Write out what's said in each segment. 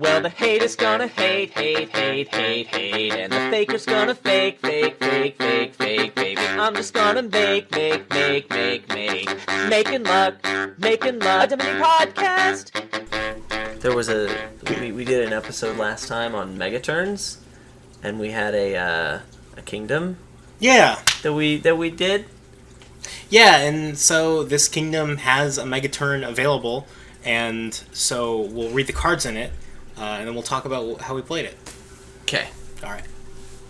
Well, the haters gonna hate, and the faker's gonna fake, baby. I'm just gonna making luck, a Dominion podcast. There was we did an episode last time on Megaturns, and we had a kingdom. Yeah. That we did. Yeah, and so this kingdom has a Megaturn available, and so we'll read the cards in it, and then we'll talk about how we played it. Okay. All right.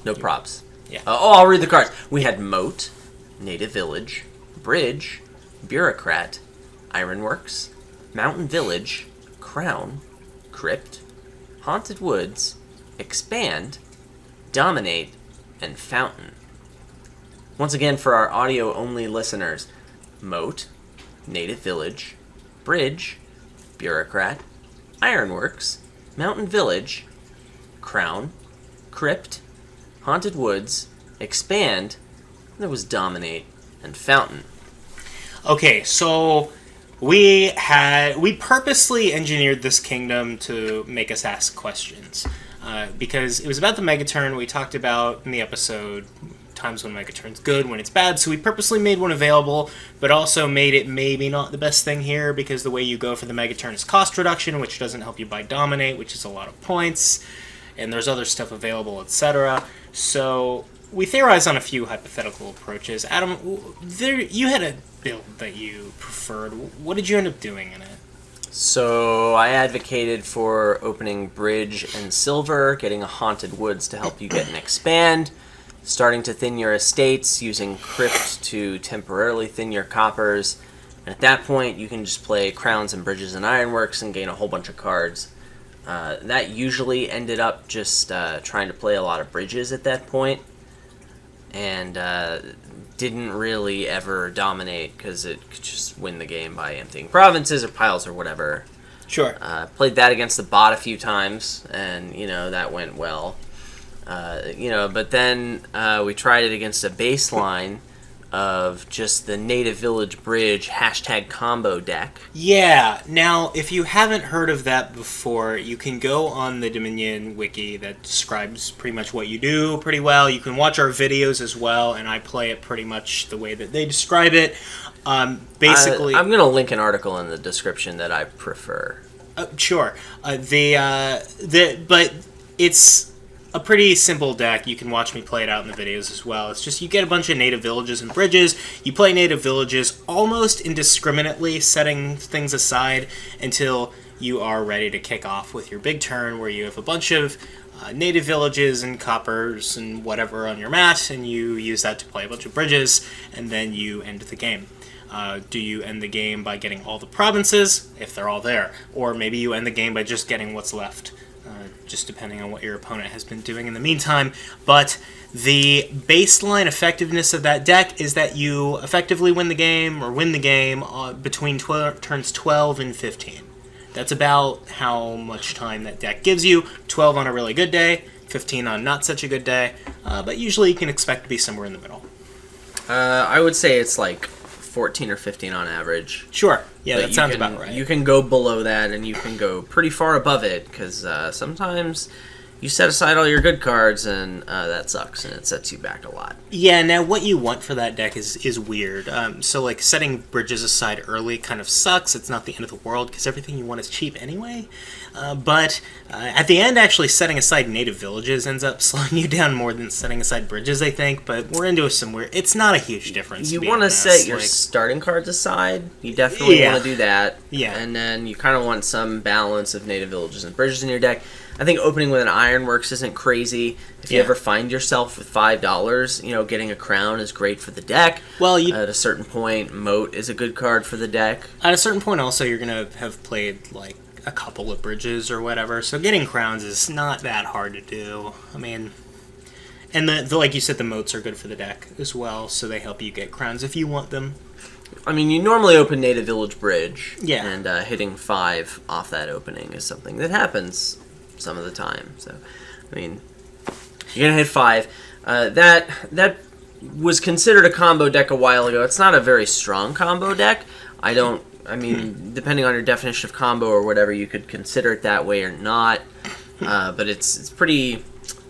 No props. Yeah. I'll read the cards. We had Moat, Native Village, Bridge, Bureaucrat, Ironworks, Mountain Village, Crown, Crypt, Haunted Woods, Expand, Dominate, and Fountain. Once again, for our audio-only listeners, Moat, Native Village, Bridge, Bureaucrat, Ironworks, Mountain Village, Crown, Crypt, Haunted Woods, Expand, and there was Dominate, and Fountain. Okay, so we purposely engineered this kingdom to make us ask questions, because it was about the Megaturn we talked about in the episode, times when Megaturn's good, when it's bad, so we purposely made one available, but also made it maybe not the best thing here, because the way you go for the Megaturn is cost reduction, which doesn't help you buy Dominate, which is a lot of points, and there's other stuff available, etc. So we theorized on a few hypothetical approaches. Adam, you had a build that you preferred. What did you end up doing in it? So I advocated for opening Bridge and Silver, getting a Haunted Woods to help you get an Expand, starting to thin your estates, using Crypt to temporarily thin your coppers, and at that point you can just play Crowns and Bridges and Ironworks and gain a whole bunch of cards. That usually ended up just trying to play a lot of Bridges at that point, and didn't really ever dominate because it could just win the game by emptying provinces or piles or whatever. Sure. Played that against the bot a few times, and that went well. But then we tried it against a baseline of just the Native Village Bridge #combo deck. Yeah, now if you haven't heard of that before, you can go on the Dominion wiki that describes pretty much what you do pretty well. You can watch our videos as well, and I play it pretty much the way that they describe it. Basically, I'm going to link an article in the description that I prefer. Sure. But it's a pretty simple deck. You can watch me play it out in the videos as well. It's just you get a bunch of native villages and bridges. You play native villages almost indiscriminately, setting things aside until you are ready to kick off with your big turn, where you have a bunch of native villages and coppers and whatever on your mat, and you use that to play a bunch of bridges, and then you end the game. Do you end the game by getting all the provinces, if they're all there? Or maybe you end the game by just getting what's left, just depending on what your opponent has been doing in the meantime. But the baseline effectiveness of that deck is that you effectively win the game between turns 12 and 15. That's about how much time that deck gives you. 12 on a really good day, 15 on not such a good day, but usually you can expect to be somewhere in the middle. I would say it's like 14 or 15 on average. Sure. Yeah, that sounds about right. You can go below that, and you can go pretty far above it, because sometimes you set aside all your good cards, and that sucks, and it sets you back a lot. Yeah, now what you want for that deck is weird. So, like, setting bridges aside early kind of sucks. It's not the end of the world, because everything you want is cheap anyway. But at the end, actually, setting aside native villages ends up slowing you down more than setting aside bridges, I think. But we're into some weird... It's not a huge difference, You want to set your starting cards aside. You definitely want to do that. Yeah. And then you kind of want some balance of native villages and bridges in your deck. I think opening with an Ironworks isn't crazy. If you ever find yourself with $5, getting a Crown is great for the deck. Well, at a certain point, Moat is a good card for the deck. At a certain point, also, you're going to have played, like, a couple of bridges or whatever, so getting Crowns is not that hard to do. I mean, and like you said, the Moats are good for the deck as well, so they help you get Crowns if you want them. I mean, you normally open Native Village Bridge, yeah, and hitting 5 off that opening is something that happens some of the time. So, I mean, you're gonna hit 5. That was considered a combo deck a while ago. It's not a very strong combo deck. I mean, depending on your definition of combo or whatever, you could consider it that way or not. but it's pretty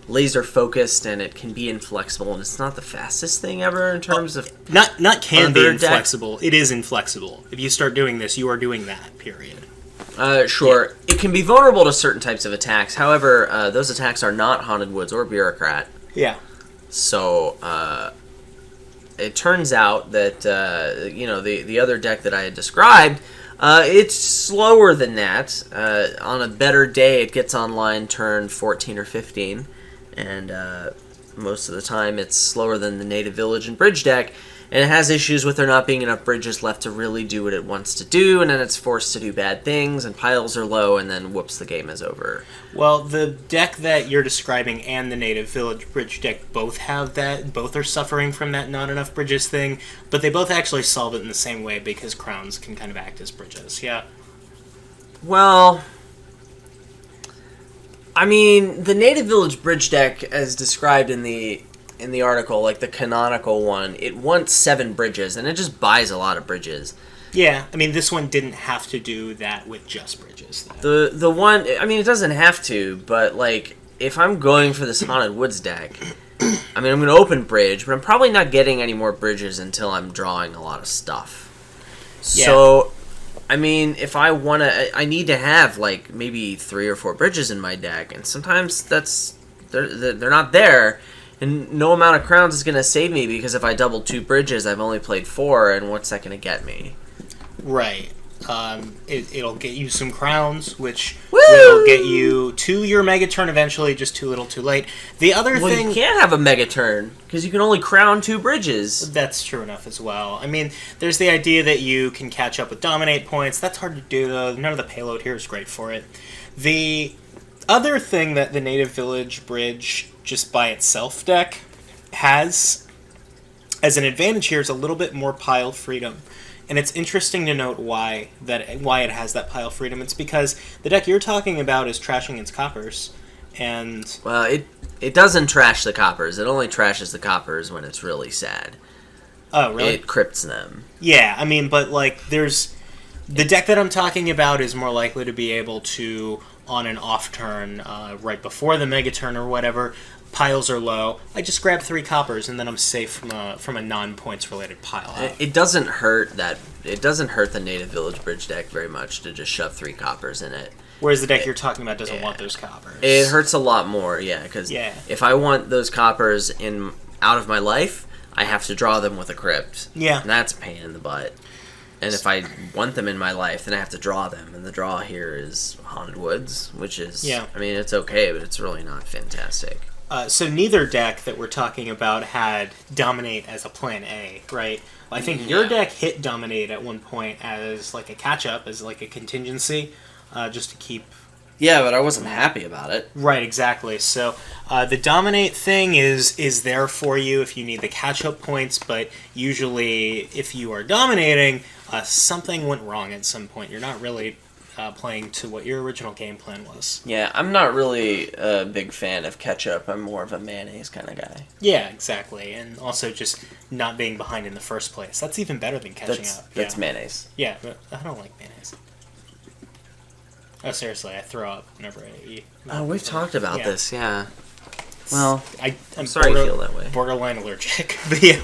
laser focused, and it can be inflexible, and it's not the fastest thing ever in terms of not can be other inflexible. It is inflexible. If you start doing this, you are doing that. Period. Sure. It can be vulnerable to certain types of attacks. However, those attacks are not Haunted Woods or Bureaucrat. Yeah. So it turns out that the other deck that I had described, it's slower than that. On a better day, it gets online turn 14 or 15, and most of the time it's slower than the Native Village and Bridge deck. And it has issues with there not being enough bridges left to really do what it wants to do, and then it's forced to do bad things, and piles are low, and then whoops, the game is over. Well, the deck that you're describing and the Native Village Bridge deck both have that. Both are suffering from that not enough bridges thing, but they both actually solve it in the same way because crowns can kind of act as bridges, yeah. Well, I mean, the Native Village Bridge deck, as described in the article, like the canonical one, it wants 7 bridges, and it just buys a lot of bridges. Yeah, I mean, this one didn't have to do that with just bridges. The one, I mean, it doesn't have to, but, like, if I'm going for this Haunted Woods deck, I mean, I'm going to open bridge, but I'm probably not getting any more bridges until I'm drawing a lot of stuff. Yeah. So, I mean, if I want to, I need to have, like, maybe 3 or 4 bridges in my deck, and sometimes they're not there. And no amount of crowns is going to save me, because if I double 2 bridges, I've only played 4, and what's that going to get me? Right. It'll get you some crowns, which will get you to your mega turn eventually, just too little too late. The other thing... you can't have a mega turn, because you can only crown 2 bridges. That's true enough as well. I mean, there's the idea that you can catch up with dominate points. That's hard to do, though. None of the payload here is great for it. The other thing that the Native Village Bridge, just by itself deck, has as an advantage here is a little bit more pile freedom. And it's interesting to note why it has that pile freedom. It's because the deck you're talking about is trashing its coppers. And well, it doesn't trash the coppers. It only trashes the coppers when it's really sad. Oh, really? It crypts them. Yeah, I mean, but like there's the deck that I'm talking about is more likely to be able to, on an off turn, right before the mega turn or whatever, piles are low, I just grab 3 coppers and then I'm safe from a non-points related pile out. It doesn't hurt the Native Village Bridge deck very much to just shove 3 coppers in it. Whereas the deck you're talking about doesn't want those coppers. It hurts a lot more, because if I want those coppers out of my life, I have to draw them with a crypt. Yeah. And that's a pain in the butt. And if I want them in my life, then I have to draw them. And the draw here is Haunted Woods, which is, I mean, it's okay, but it's really not fantastic. So neither deck that we're talking about had Dominate as a plan A, right? Well, I think your deck hit Dominate at one point as like a catch-up, as like a contingency, just to keep... Yeah, but I wasn't happy about it. Right, exactly. So the Dominate thing is there for you if you need the catch-up points, but usually if you are dominating, something went wrong at some point. You're not really... playing to what your original game plan was. Yeah, I'm not really a big fan of ketchup. I'm more of a mayonnaise kind of guy. Yeah, exactly. And also just not being behind in the first place. That's even better than catching up. That's mayonnaise. Yeah, but I don't like mayonnaise. Oh, seriously, I throw up whenever I eat. Oh, we've talked about this, yeah. Well, I'm sorry you feel that way. Borderline allergic. But yeah.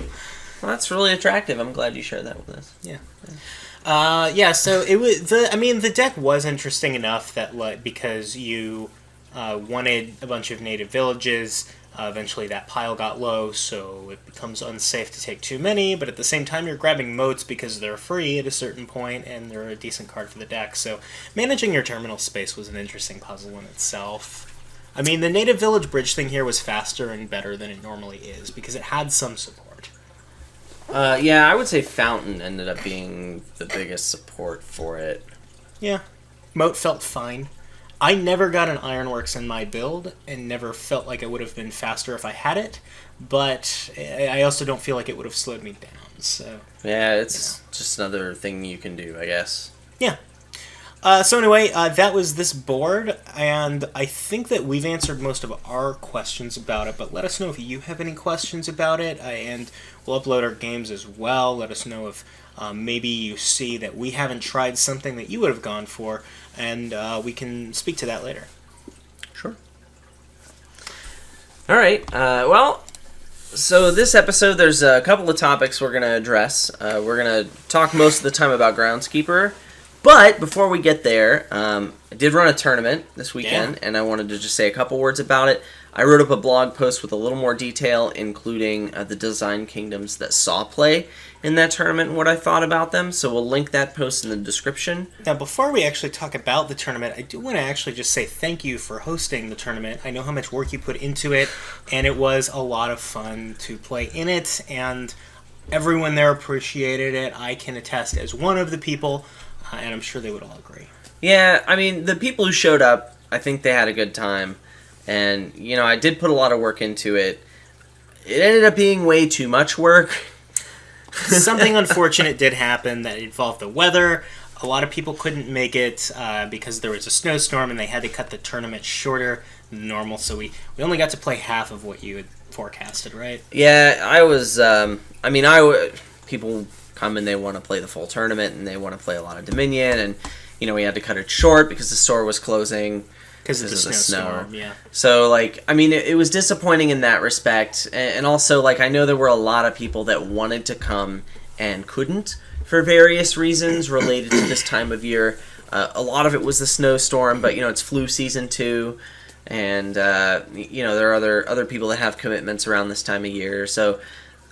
Well, that's really attractive. I'm glad you shared that with us. Yeah. So it was the deck was interesting enough that because you wanted a bunch of native villages, eventually that pile got low, so it becomes unsafe to take too many, but at the same time you're grabbing moats because they're free at a certain point and they're a decent card for the deck, so managing your terminal space was an interesting puzzle in itself. I mean, the native village bridge thing here was faster and better than it normally is because it had some support. Yeah, I would say Fountain ended up being the biggest support for it. Yeah. Moat felt fine. I never got an Ironworks in my build, and never felt like it would have been faster if I had it, but I also don't feel like it would have slowed me down, so... Yeah, it's just another thing you can do, I guess. Yeah. So anyway, that was this board, and I think that we've answered most of our questions about it, but let us know if you have any questions about it, and we'll upload our games as well. Let us know if maybe you see that we haven't tried something that you would have gone for, and we can speak to that later. Sure. All right. Well, so this episode, there's a couple of topics we're going to address. We're going to talk most of the time about Groundskeeper. But before we get there, I did run a tournament this weekend, and I wanted to just say a couple words about it. I wrote up a blog post with a little more detail, including the design kingdoms that saw play in that tournament and what I thought about them. So we'll link that post in the description. Now, before we actually talk about the tournament, I do want to actually just say thank you for hosting the tournament. I know how much work you put into it, and it was a lot of fun to play in it, and everyone there appreciated it. I can attest as one of the people, and I'm sure they would all agree. Yeah, I mean, the people who showed up, I think they had a good time. And, you know, I did put a lot of work into it. It ended up being way too much work. Something unfortunate did happen that involved the weather. A lot of people couldn't make it because there was a snowstorm and they had to cut the tournament shorter than normal. So we only got to play half of what you had forecasted, right? Yeah, I was, people come and they want to play the full tournament and they want to play a lot of Dominion. And, you know, we had to cut it short because the store was closing. Because of the snowstorm, yeah. So, like, I mean, it was disappointing in that respect. And also, like, I know there were a lot of people that wanted to come and couldn't for various reasons related to this time of year. A lot of it was the snowstorm, but, you know, it's flu season too. And, you know, there are other people that have commitments around this time of year. So,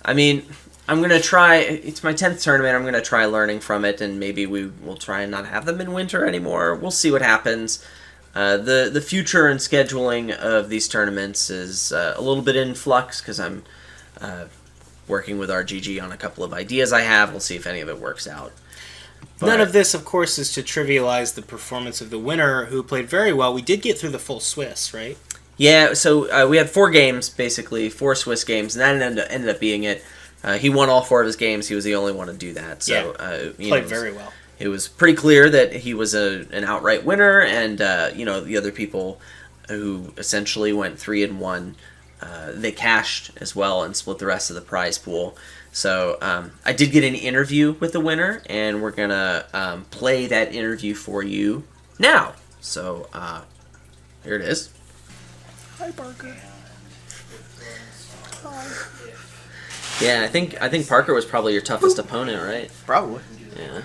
I mean, I'm going to try, it's my 10th tournament, I'm going to try learning from it, and maybe we will try and not have them in winter anymore. We'll see what happens. The future and scheduling of these tournaments is a little bit in flux because I'm working with RGG on a couple of ideas I have. We'll see if any of it works out. But none of this, of course, is to trivialize the performance of the winner, who played very well. We did get through the full Swiss, right? Yeah, so we had 4 games, basically, 4 Swiss games, and that ended up being it. He won all 4 of his games. He was the only one to do that. So, played very well. It was pretty clear that he was an outright winner, and you know, the other people who essentially went 3-1, they cashed as well and split the rest of the prize pool. So I did get an interview with the winner, and we're gonna play that interview for you now. So here it is. Hi, Parker. Hi. Yeah, I think Parker was probably your toughest opponent, right? Probably. Yeah.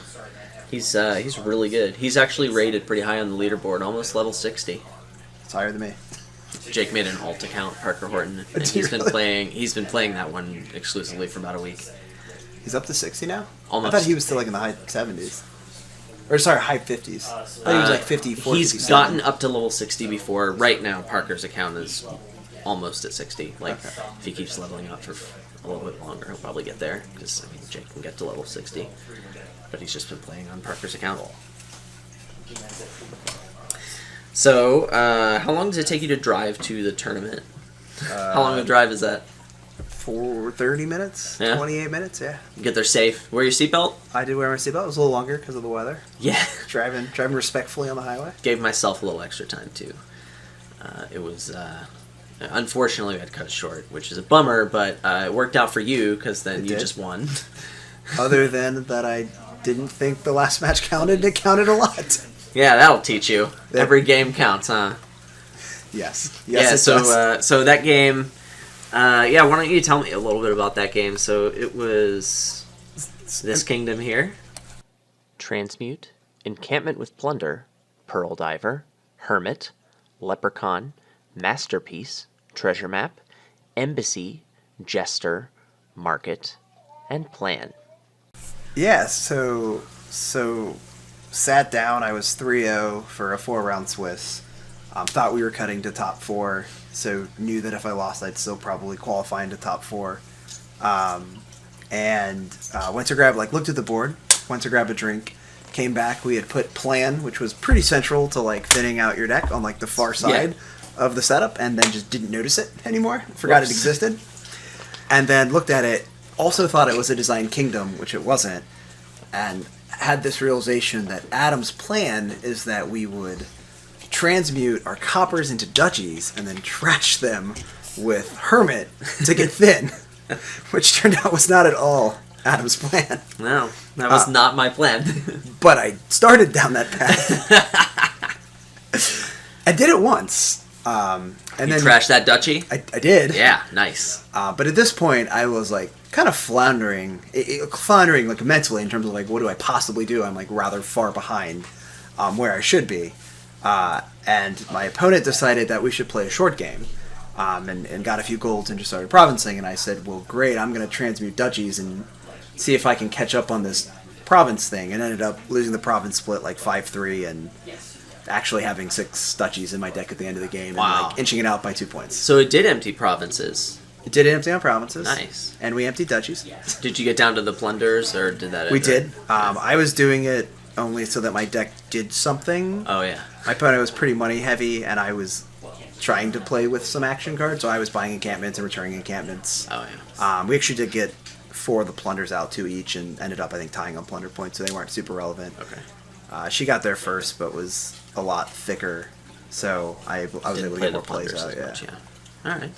He's really good. He's actually rated pretty high on the leaderboard, almost level 60. It's higher than me. Jake made an alt account, Parker Horton, and he's been playing that one exclusively for about a week. He's up to 60 now? Almost. I thought he was still like in the high 70s. Or sorry, high 50s. I thought he was like 54. He's 57. gotten up to level 60 before. Right now, Parker's account is almost at 60. Like, if he keeps leveling up for a little bit longer, he'll probably get there, because I mean, Jake can get to level 60. But he's just been playing on Parker's account. So, how long does it take you to drive to the tournament? How long of a drive is that? For 30 minutes? Yeah. 28 minutes, yeah. You get there safe. Wear your seatbelt? I did wear my seatbelt. It was a little longer because of the weather. Yeah. Driving respectfully on the highway. Gave myself a little extra time, too. It was... unfortunately, we had to cut it short, which is a bummer, but it worked out for you, because then you just won. Other than that, I didn't think the last match counted. It counted a lot. Yeah, that'll teach you. Every game counts, huh? Yes. Yeah, Yes, it does. so that game... why don't you tell me a little bit about that game? So it was this kingdom here. Transmute, Encampment with Plunder, Pearl Diver, Hermit, Leprechaun, Masterpiece, Treasure Map, Embassy, Jester, Market, and Plan. Yeah, so sat down. I was 3-0 for a 4-round Swiss. Thought we were cutting to top 4, so knew that if I lost, I'd still probably qualify into top 4. And went to grab, looked at the board, went to grab a drink, came back. We had put Plan, which was pretty central to thinning out your deck on the far side of the setup, and then just didn't notice it anymore. Forgot it existed. And then looked at it, also thought it was a design kingdom, which it wasn't, and had this realization that Adam's plan is that we would transmute our coppers into duchies and then trash them with Hermit to get thin, which turned out was not at all Adam's plan. No, that was not my plan. But I started down that path. I did it once, And You then trashed that duchy? I did. Yeah, nice. But at this point, I was like kind of floundering like mentally in terms of like what do I possibly do? I'm like rather far behind where I should be. And my opponent decided that we should play a short game. And got a few golds and just started provincing. And I said, well, great, I'm going to transmute duchies and see if I can catch up on this province thing. And ended up losing the province split like 5-3 and actually having 6 duchies in my deck at the end of the game. Wow. And like inching it out by 2 points. So it did empty provinces. It did empty on provinces. Nice. And we emptied duchies. Did you get down to the plunders, or did that? We did. I was doing it only so that my deck did something. Oh, yeah. My opponent was pretty money heavy, and I was trying to play with some action cards, so I was buying encampments and returning encampments. Oh, yeah. We actually did get 4 of the plunders out, 2 each, and ended up, I think, tying on plunder points, so they weren't super relevant. Okay. She got there first, but was a lot thicker, so I was Didn't able to play get more the plays plunders out. as Yeah. much, yeah. All right.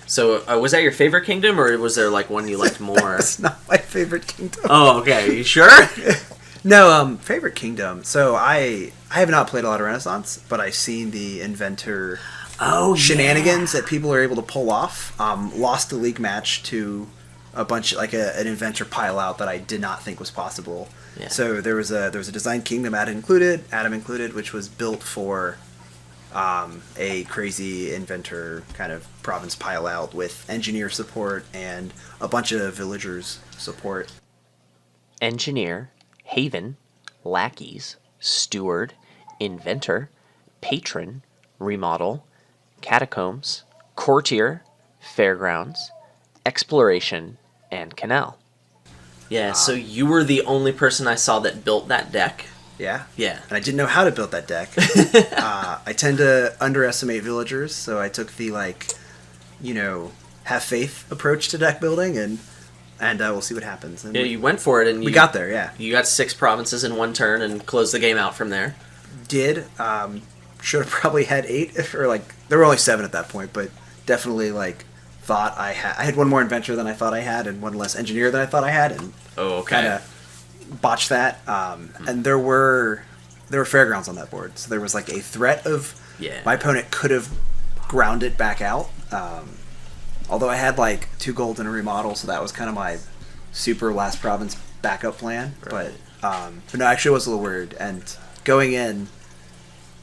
So was that your favorite kingdom, or was there like one you liked more? That's not my favorite kingdom. Oh, okay. You sure? No, favorite kingdom. So I have not played a lot of Renaissance, but I've seen the inventor shenanigans that people are able to pull off. Lost the league match to a bunch like an inventor pile out that I did not think was possible. Yeah. So there was a design kingdom Adam included, which was built for a crazy inventor kind of province pile out with engineer support and a bunch of villagers support. Engineer, Haven, Lackeys, Steward, Inventor, Patron, Remodel, Catacombs, Courtier, Fairgrounds, Exploration, and Canal. Yeah, so you were the only person I saw that built that deck. Yeah. Yeah. And I didn't know how to build that deck. I tend to underestimate villagers, so I took the have faith approach to deck building, and we'll see what happens. And Yeah, you went for it, and we got there. Yeah, you got 6 provinces in one turn and closed the game out from there. did. Should have probably had 8, or like there were only 7 at that point, but definitely like thought I had one more inventor than I thought I had, and one less engineer than I thought I had, and Oh, okay. kind of botched that. And there were fairgrounds on that board, so there was like a threat of my opponent could have ground it back out. Although I had like 2 gold and a remodel, so that was kind of my super last province backup plan. Right. But no, actually, I was a little worried. And going in,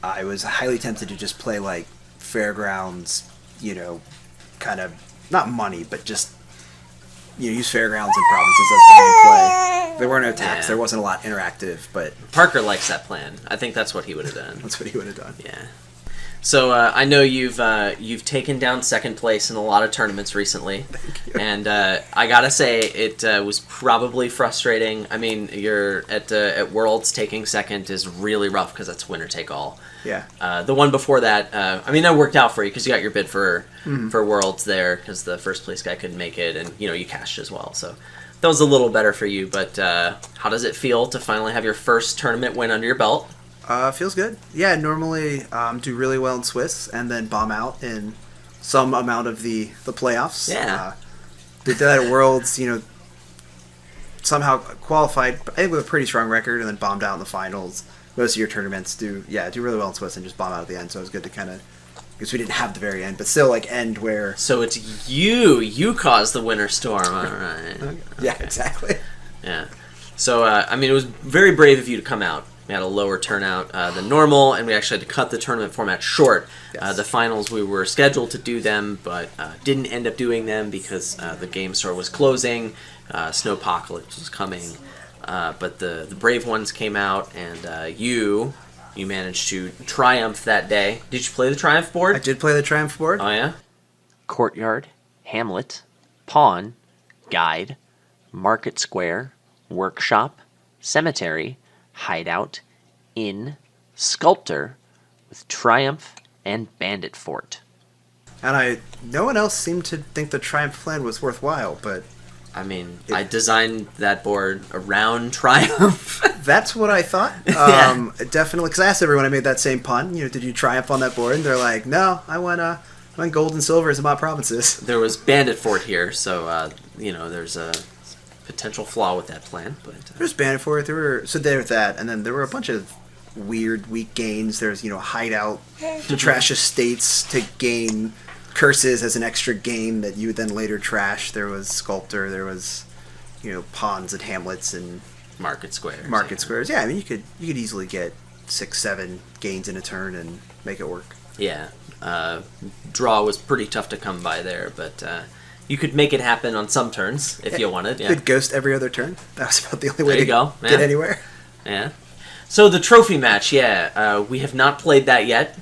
I was highly tempted to just play like fairgrounds, kind of not money, but just use fairgrounds and provinces as the main play. There were no attacks. Yeah. There wasn't a lot interactive, but Parker likes that plan. I think that's what he would have done. that's what he would have done. Yeah. So I know you've taken down second place in a lot of tournaments recently. Thank you. And I gotta say it was probably frustrating. I mean, you're at Worlds, taking second is really rough because that's winner take all. Yeah. The one before that, that worked out for you because you got your bid for Worlds there because the first place guy couldn't make it, and you cashed as well. So that was a little better for you. But how does it feel to finally have your first tournament win under your belt? Feels good. Yeah, normally do really well in Swiss and then bomb out in some amount of the playoffs. Yeah. Did that at Worlds, somehow qualified, I think with a pretty strong record, and then bombed out in the finals. Most of your tournaments do really well in Swiss and just bomb out at the end, so it was good to kind of, because we didn't have the very end, but still end where... So it's you caused the winter storm, all right. Yeah, exactly. Yeah. So, it was very brave of you to come out. We had a lower turnout than normal, and we actually had to cut the tournament format short. Yes. The finals, we were scheduled to do them, but didn't end up doing them because the game store was closing, snowpocalypse was coming. But the brave ones came out, and you managed to triumph that day. Did you play the Triumph board? I did play the Triumph board. Oh, yeah? Courtyard, Hamlet, Pawn, Guide, Market Square, Workshop, Cemetery, Hideout, Inn, Sculptor, with Triumph and Bandit Fort. And no one else seemed to think the Triumph plan was worthwhile, but... I designed that board around Triumph. That's what I thought. Yeah. Definitely, because I asked everyone I made that same pun. Did you triumph on that board? And they're like, no, I went gold and silver as my provinces. There was Bandit Fort here, so there's a potential flaw with that plan. But There's Bandit Fort. So there with that, and then there were a bunch of weird weak gains. There's, hideout to trash estates to gain curses as an extra gain that you would then later trash. There was Sculptor, there was, pawns and hamlets and Market squares. squares. Yeah, I mean, you could easily get 6-7 gains in a turn and make it work. Yeah. Draw was pretty tough to come by there, but you could make it happen on some turns if you wanted. Yeah. You could ghost every other turn. That was about the only way There you to go. get Yeah. anywhere. Yeah. So the trophy match, we have not played that yet.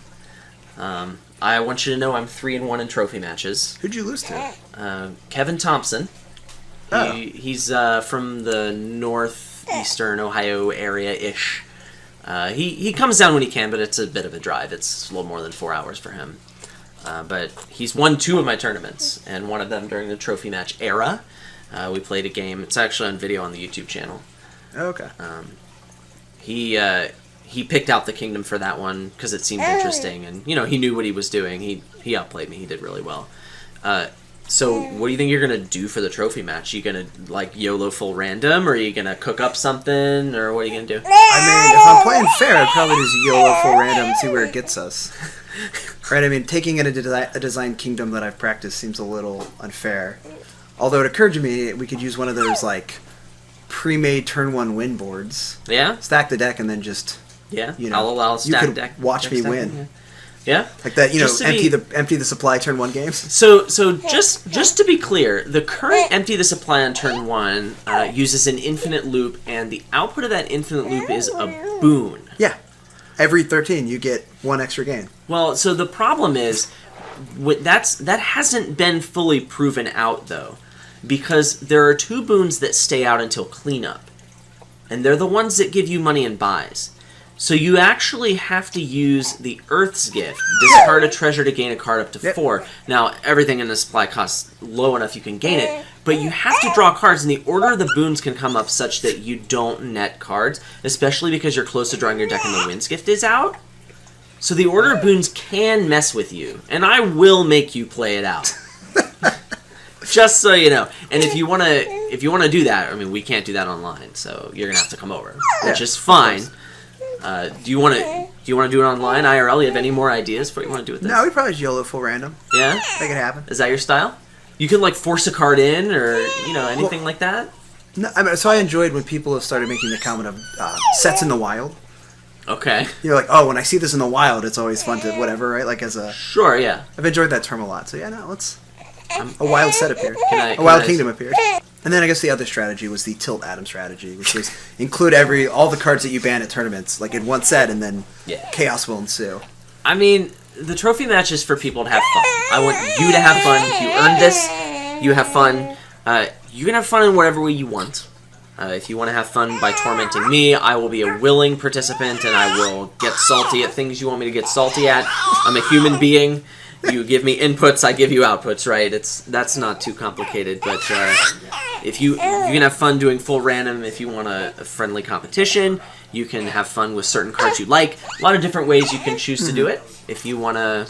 I want you to know I'm 3-1 in trophy matches. Who'd you lose to? Kevin Thompson. Oh. He's from the northeastern Ohio area-ish. He comes down when he can, but it's a bit of a drive. It's a little more than 4 hours for him. But he's won 2 of my tournaments, and one of them during the trophy match era. We played a game. It's actually on video on the YouTube channel. Oh, okay. He picked out the kingdom for that one because it seemed interesting, and he knew what he was doing. He outplayed me. He did really well. So what do you think you're gonna do for the trophy match? You gonna YOLO full random, or are you gonna cook up something, or what are you gonna do? I mean, if I'm playing fair, I'd probably just YOLO full random and see where it gets us. Right? I mean, taking in a design kingdom that I've practiced seems a little unfair. Although it occurred to me we could use one of those pre-made turn 1 win boards. Yeah, Stack the deck and then just I'll allow you stack could deck. watch deck me stacking, win. Yeah. Like that, Just to empty the supply turn 1 games. So just to be clear, the current empty the supply on turn 1 uses an infinite loop, and the output of that infinite loop is a boon. Yeah. Every 13 you get 1 extra gain. Well, so the problem is that hasn't been fully proven out though, because there are 2 boons that stay out until cleanup, and they're the ones that give you money and buys. So you actually have to use the Earth's Gift, discard a treasure to gain a card up to 4. Now, everything in the supply costs low enough you can gain it, but you have to draw cards, and the order of the boons can come up such that you don't net cards, especially because you're close to drawing your deck and the Wind's Gift is out. So the order of boons can mess with you, and I will make you play it out. Just so you know. And if you wanna do that, I mean, we can't do that online, so you're gonna have to come over, which is fine. Do you want to do it online, IRL? You have any more ideas for what you want to do with this? No, we probably just YOLO full random. Yeah? Make it happen. Is that your style? You could force a card in, or anything like that. No, I mean, so I enjoyed when people have started making the comment of sets in the wild. Okay. You're like, oh, when I see this in the wild, it's always fun to whatever, right? Sure, yeah. I've enjoyed that term a lot. So yeah, no, let's. A wild set appeared. A wild kingdom appeared. And then I guess the other strategy was the Tilt Atom strategy, which was include all the cards that you ban at tournaments, in one set, and then chaos will ensue. I mean, the trophy match is for people to have fun. I want you to have fun. You earned this. You have fun. You can have fun in whatever way you want. If you want to have fun by tormenting me, I will be a willing participant, and I will get salty at things you want me to get salty at. I'm a human being. You give me inputs, I give you outputs, right? That's not too complicated, but if you can have fun doing full random. If you want a friendly competition, you can have fun with certain cards you like. A lot of different ways you can choose to do it. If you want to,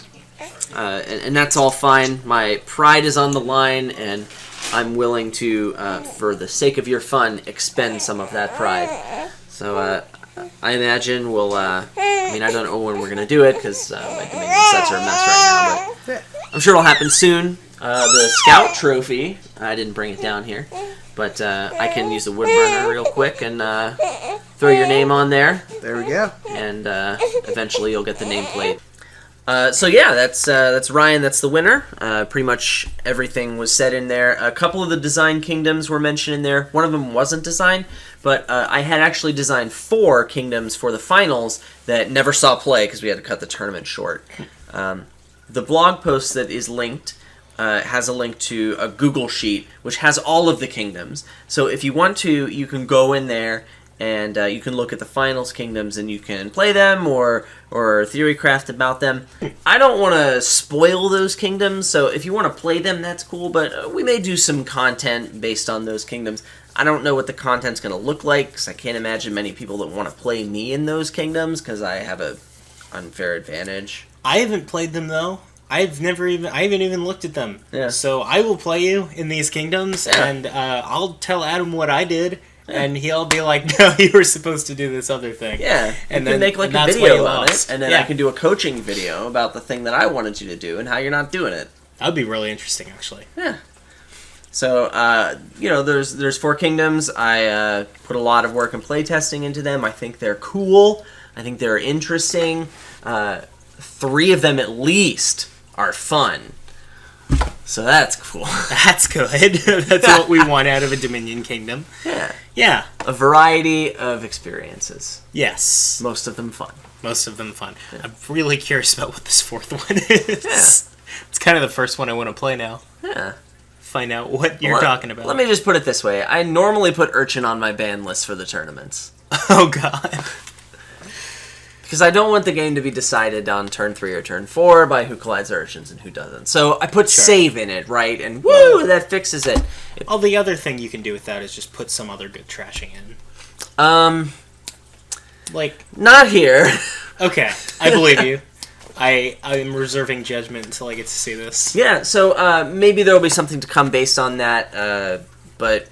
and that's all fine. My pride is on the line, and I'm willing to, for the sake of your fun, expend some of that pride. So I imagine we'll. I don't know when we're gonna do it because my Dominion sets are a mess right now, but I'm sure it'll happen soon. The Scout Trophy, I didn't bring it down here, but I can use the wood burner real quick and throw your name on there. There we go. And eventually you'll get the nameplate. So yeah, that's Ryan. That's the winner. Pretty much everything was said in there. A couple of the design kingdoms were mentioned in there. One of them wasn't designed, but I had actually designed 4 kingdoms for the finals that never saw play because we had to cut the tournament short. The blog post that is linked has a link to a Google sheet which has all of the kingdoms. So if you want to, you can go in there and you can look at the finals kingdoms and you can play them or theorycraft about them. I don't want to spoil those kingdoms, so if you want to play them, that's cool, but we may do some content based on those kingdoms. I don't know what the content's going to look like, because I can't imagine many people that want to play me in those kingdoms, because I have a unfair advantage. I haven't played them, though. I haven't even looked at them. Yeah. So I will play you in these kingdoms, and I'll tell Adam what I did, and he'll be like, "No, you were supposed to do this other thing." Yeah, and you can make like and a that's why video you on lost. it, and then I can do a coaching video about the thing that I wanted you to do and how you're not doing it. That'd be really interesting, actually. Yeah. So, there's Four Kingdoms. I put a lot of work and playtesting into them. I think they're cool. I think they're interesting. 3 of them at least are fun. So that's cool. That's good. That's what we want out of a Dominion Kingdom. Yeah. Yeah. A variety of experiences. Yes. Most of them fun. Most of them fun. Yeah. I'm really curious about what this 4th one is. Yeah. It's kind of the first one I want to play now. Yeah. Find out what you're talking about. Let me just put it this way. I normally put Urchin on my ban list for the tournaments. Oh, God. Because I don't want the game to be decided on turn 3 or turn 4 by who collides Urchins and who doesn't. So I put save in it, right? And woo, that fixes it. Well, the other thing you can do with that is just put some other good trashing in. Like... Not here. Okay, I believe you. I'm reserving judgment until I get to see this. Yeah, so maybe there will be something to come based on that, but...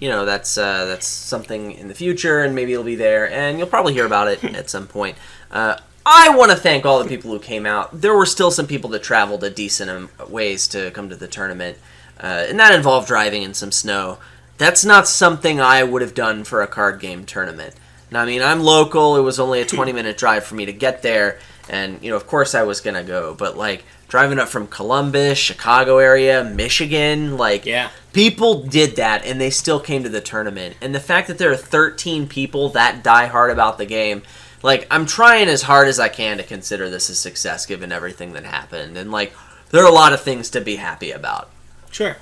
that's something in the future, and maybe it'll be there, and you'll probably hear about it at some point. I want to thank all the people who came out. There were still some people that traveled a decent ways to come to the tournament, and that involved driving in some snow. That's not something I would have done for a card game tournament. Now, I mean, I'm local. It was only a 20-minute drive for me to get there, and, of course I was going to go, but, driving up from Columbus, Chicago area, Michigan, yeah. People did that, and they still came to the tournament. And the fact that there are 13 people that die hard about the game, I'm trying as hard as I can to consider this a success given everything that happened. And, there are a lot of things to be happy about. Sure.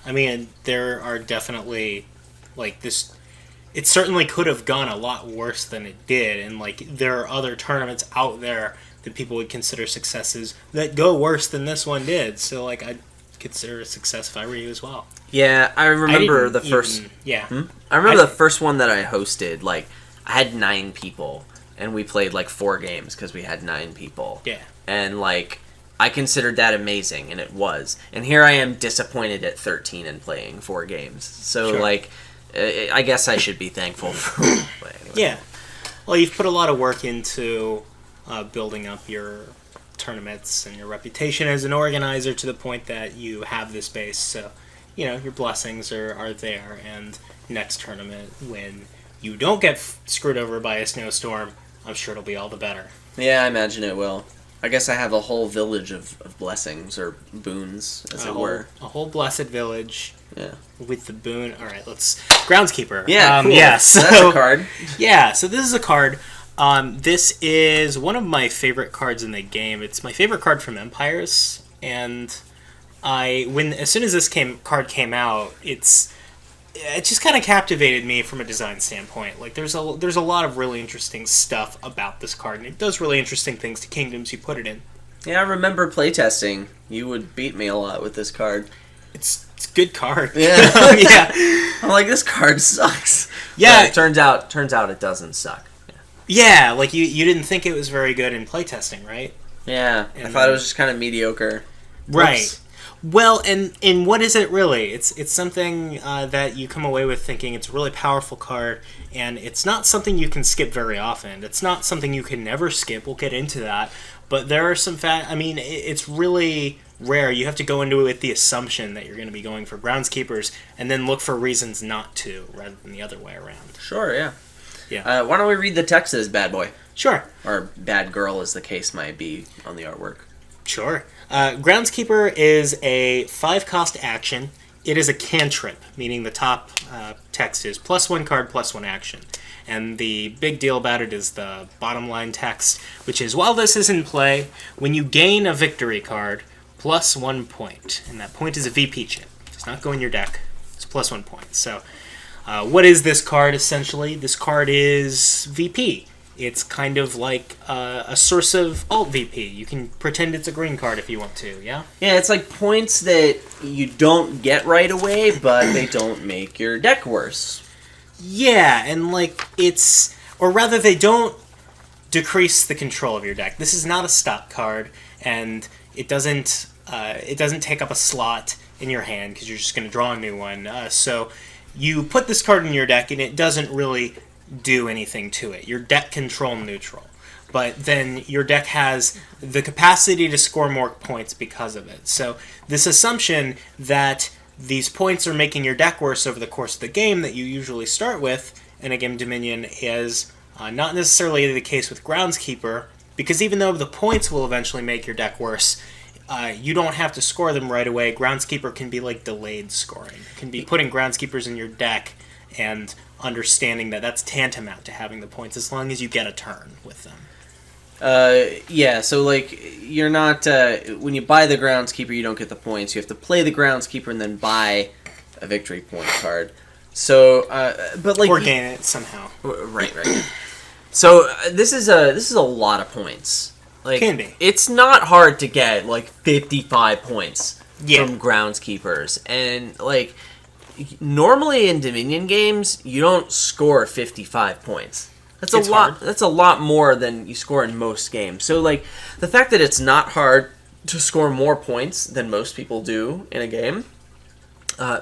I mean, there are definitely, this... It certainly could have gone a lot worse than it did, and, there are other tournaments out there that people would consider successes that go worse than this one did. So, I'd consider it a success if I were you as well. Yeah, I remember the first... I remember the first one that I hosted, I had 9 people, and we played, 4 games because we had 9 people. Yeah. And, I considered that amazing, and it was. And here I am disappointed at 13 and playing 4 games. So, sure. I guess I should be thankful for... But anyway. Yeah. Well, you've put a lot of work into building up your tournaments and your reputation as an organizer to the point that you have this base. So, your blessings are there. And next tournament, when you don't get screwed over by a snowstorm, I'm sure it'll be all the better. Yeah, I imagine it will. I guess I have a whole village of blessings, or boons, as it were. A whole blessed village. Yeah. With the boon. All right, let's... Groundskeeper. Yeah, cool. Yeah, so that's a card. Yeah, so this is a card. This is one of my favorite cards in the game. It's my favorite card from Empires, and as soon as this card came out, it just kind of captivated me from a design standpoint. There's a lot of really interesting stuff about this card, and it does really interesting things to kingdoms you put it in. Yeah, I remember playtesting. You would beat me a lot with this card. It's a good card. Yeah. Yeah. I'm like, this card sucks. Yeah. But it turns out it doesn't suck. Yeah, you didn't think it was very good in playtesting, right? Yeah, I thought it was just kind of mediocre. Right. Oops. Well, and what is it really? It's something that you come away with thinking it's a really powerful card, and it's not something you can skip very often. It's not something you can never skip. We'll get into that. But there are some it's really rare. You have to go into it with the assumption that you're going to be going for Groundskeepers, and then look for reasons not to, rather than the other way around. Sure, yeah. Yeah. Why don't we read the text of this bad boy? Sure. Or bad girl, as the case might be on the artwork. Sure. Groundskeeper is a 5-cost action. It is a cantrip, meaning the top text is +1 card, +1 action. And the big deal about it is the bottom line text, which is, while this is in play, when you gain a victory card, +1 point. And that point is a VP chip. It does not go in your deck. It's +1 point. So, what is this card, essentially? This card is VP. It's kind of like a source of alt VP. You can pretend it's a green card if you want to, yeah? Yeah, it's like points that you don't get right away, but they don't make your deck worse. Yeah, and or rather they don't decrease the control of your deck. This is not a stock card, and it doesn't take up a slot in your hand because you're just going to draw a new one. So you put this card in your deck and it doesn't really do anything to it. Your deck control neutral. But then your deck has the capacity to score more points because of it. So this assumption that these points are making your deck worse over the course of the game that you usually start with in a game of Dominion is not necessarily the case with Groundskeeper, because even though the points will eventually make your deck worse, you don't have to score them right away. Groundskeeper can be like delayed scoring. It can be putting Groundskeepers in your deck and understanding that that's tantamount to having the points as long as you get a turn with them. Yeah, so like you're not when you buy the Groundskeeper, you don't get the points. You have to play the Groundskeeper and then buy a victory point card. So, but like or gain it somehow. Right. So this is a lot of points. Like, Can be. It's not hard to get like 55 points Yeah. from Groundskeepers, and like normally in Dominion games, you don't score 55 points. That's a It's lot. hard. That's a lot more than you score in most games. So like the fact that it's not hard to score more points than most people do in a game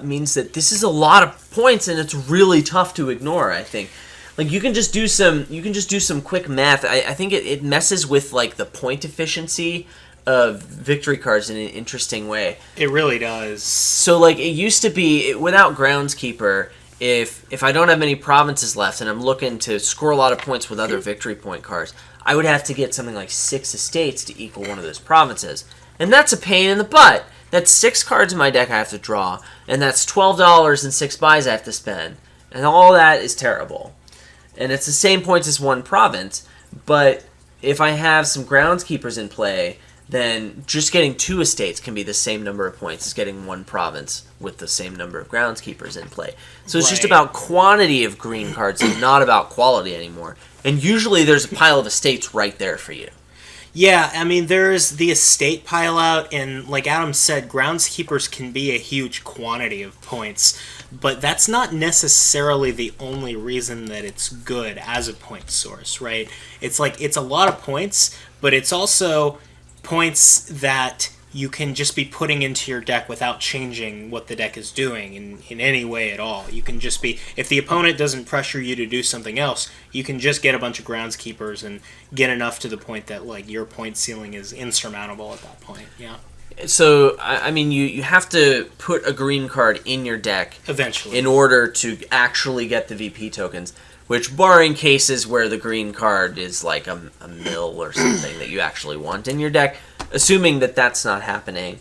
means that this is a lot of points, and it's really tough to ignore. I think. Like you can just do some quick math. I think it messes with like the point efficiency of victory cards in an interesting way. It really does. So like it used to be without Groundskeeper, if I don't have any provinces left and I'm looking to score a lot of points with other victory point cards, I would have to get something like 6 estates to equal one of those provinces. And that's a pain in the butt. That's 6 cards in my deck I have to draw, and that's $12 and 6 buys I have to spend. And all that is terrible. And it's the same points as one province, but if I have some Groundskeepers in play, then just getting 2 estates can be the same number of points as getting 1 province with the same number of Groundskeepers in play. So it's just Right. about quantity of green cards and not about quality anymore. And usually there's a pile of estates right there for you. Yeah, I mean, there's the estate pile out, and like Adam said, Groundskeepers can be a huge quantity of points, but that's not necessarily the only reason that it's good as a point source, right? It's like, it's a lot of points, but it's also points that you can just be putting into your deck without changing what the deck is doing in any way at all. You can just be, if the opponent doesn't pressure you to do something else, you can just get a bunch of Groundskeepers and get enough to the point that like your point ceiling is insurmountable at that point. Yeah. So, I mean, you have to put a green card in your deck Eventually. in order to actually get the VP tokens, which, barring cases where the green card is like a mill or something that you actually want in your deck, assuming that that's not happening,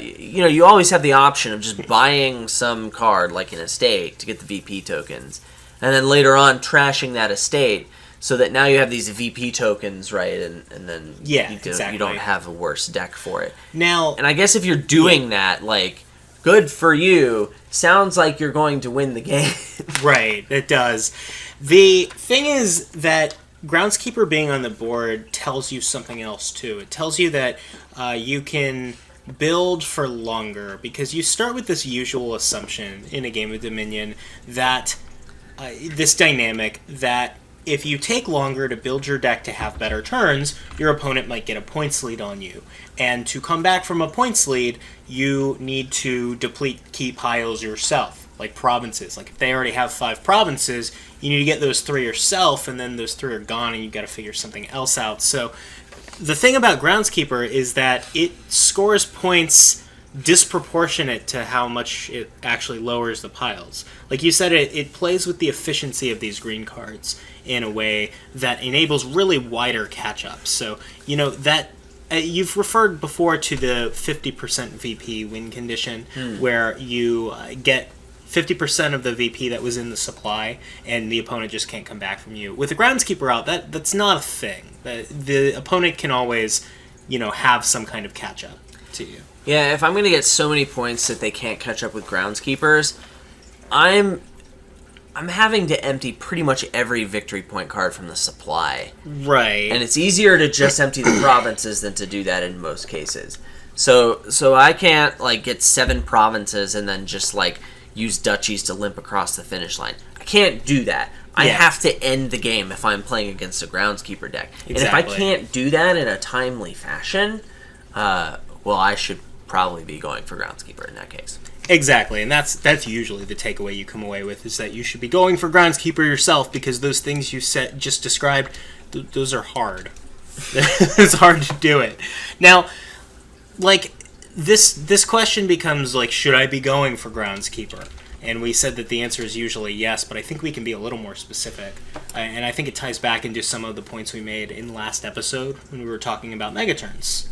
you always have the option of just buying some card, like an estate, to get the VP tokens, and then later on trashing that estate, so that now you have these VP tokens, right, and then exactly. you don't have a worse deck for it. Now, And I guess if you're doing that, like, good for you. Sounds like you're going to win the game. right, it does. The thing is that Groundskeeper being on the board tells you something else, too. It tells you that you can build for longer, because you start with this usual assumption in a game of Dominion that this dynamic that if you take longer to build your deck to have better turns, your opponent might get a points lead on you. And to come back from a points lead, you need to deplete key piles yourself, like provinces. Like if they already have 5 provinces, you need to get those 3 yourself, and then those 3 are gone, and you've got to figure something else out. So the thing about Groundskeeper is that it scores points disproportionate to how much it actually lowers the piles. Like you said, it plays with the efficiency of these green cards in a way that enables really wider catch-ups. So, that you've referred before to the 50% VP win condition, where you get 50% of the VP that was in the supply, and the opponent just can't come back from you. With the Groundskeeper out, that's not a thing. The opponent can always, have some kind of catch-up to you. Yeah, if I'm going to get so many points that they can't catch up with Groundskeepers, I'm having to empty pretty much every victory point card from the supply. Right. And it's easier to just empty the provinces than to do that in most cases. So I can't like get 7 provinces and then just like use duchies to limp across the finish line. I can't do that. I have to end the game if I'm playing against a Groundskeeper deck. Exactly. And if I can't do that in a timely fashion, I should probably be going for Groundskeeper in that case. Exactly, and that's usually the takeaway you come away with, is that you should be going for Groundskeeper yourself, because those things you just described, those are hard. It's hard to do it. Now, like, this question becomes, like, should I be going for Groundskeeper? And we said that the answer is usually yes, but I think we can be a little more specific. And I think it ties back into some of the points we made in last episode when we were talking about Megaturns.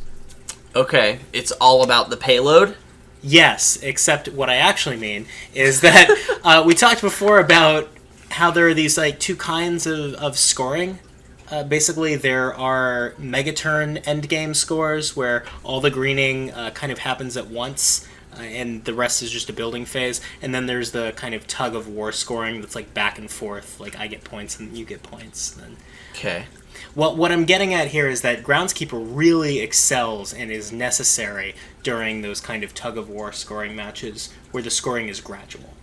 Okay, it's all about the payload? Yes, except what I actually mean is that we talked before about how there are these like two kinds of scoring. Basically, there are Megaturn endgame scores where all the greening kind of happens at once, and the rest is just a building phase. And then there's the kind of tug of war scoring that's like back and forth, like I get points and you get points. And Okay. well, what I'm getting at here is that Groundskeeper really excels and is necessary during those kind of tug of war scoring matches where the scoring is gradual.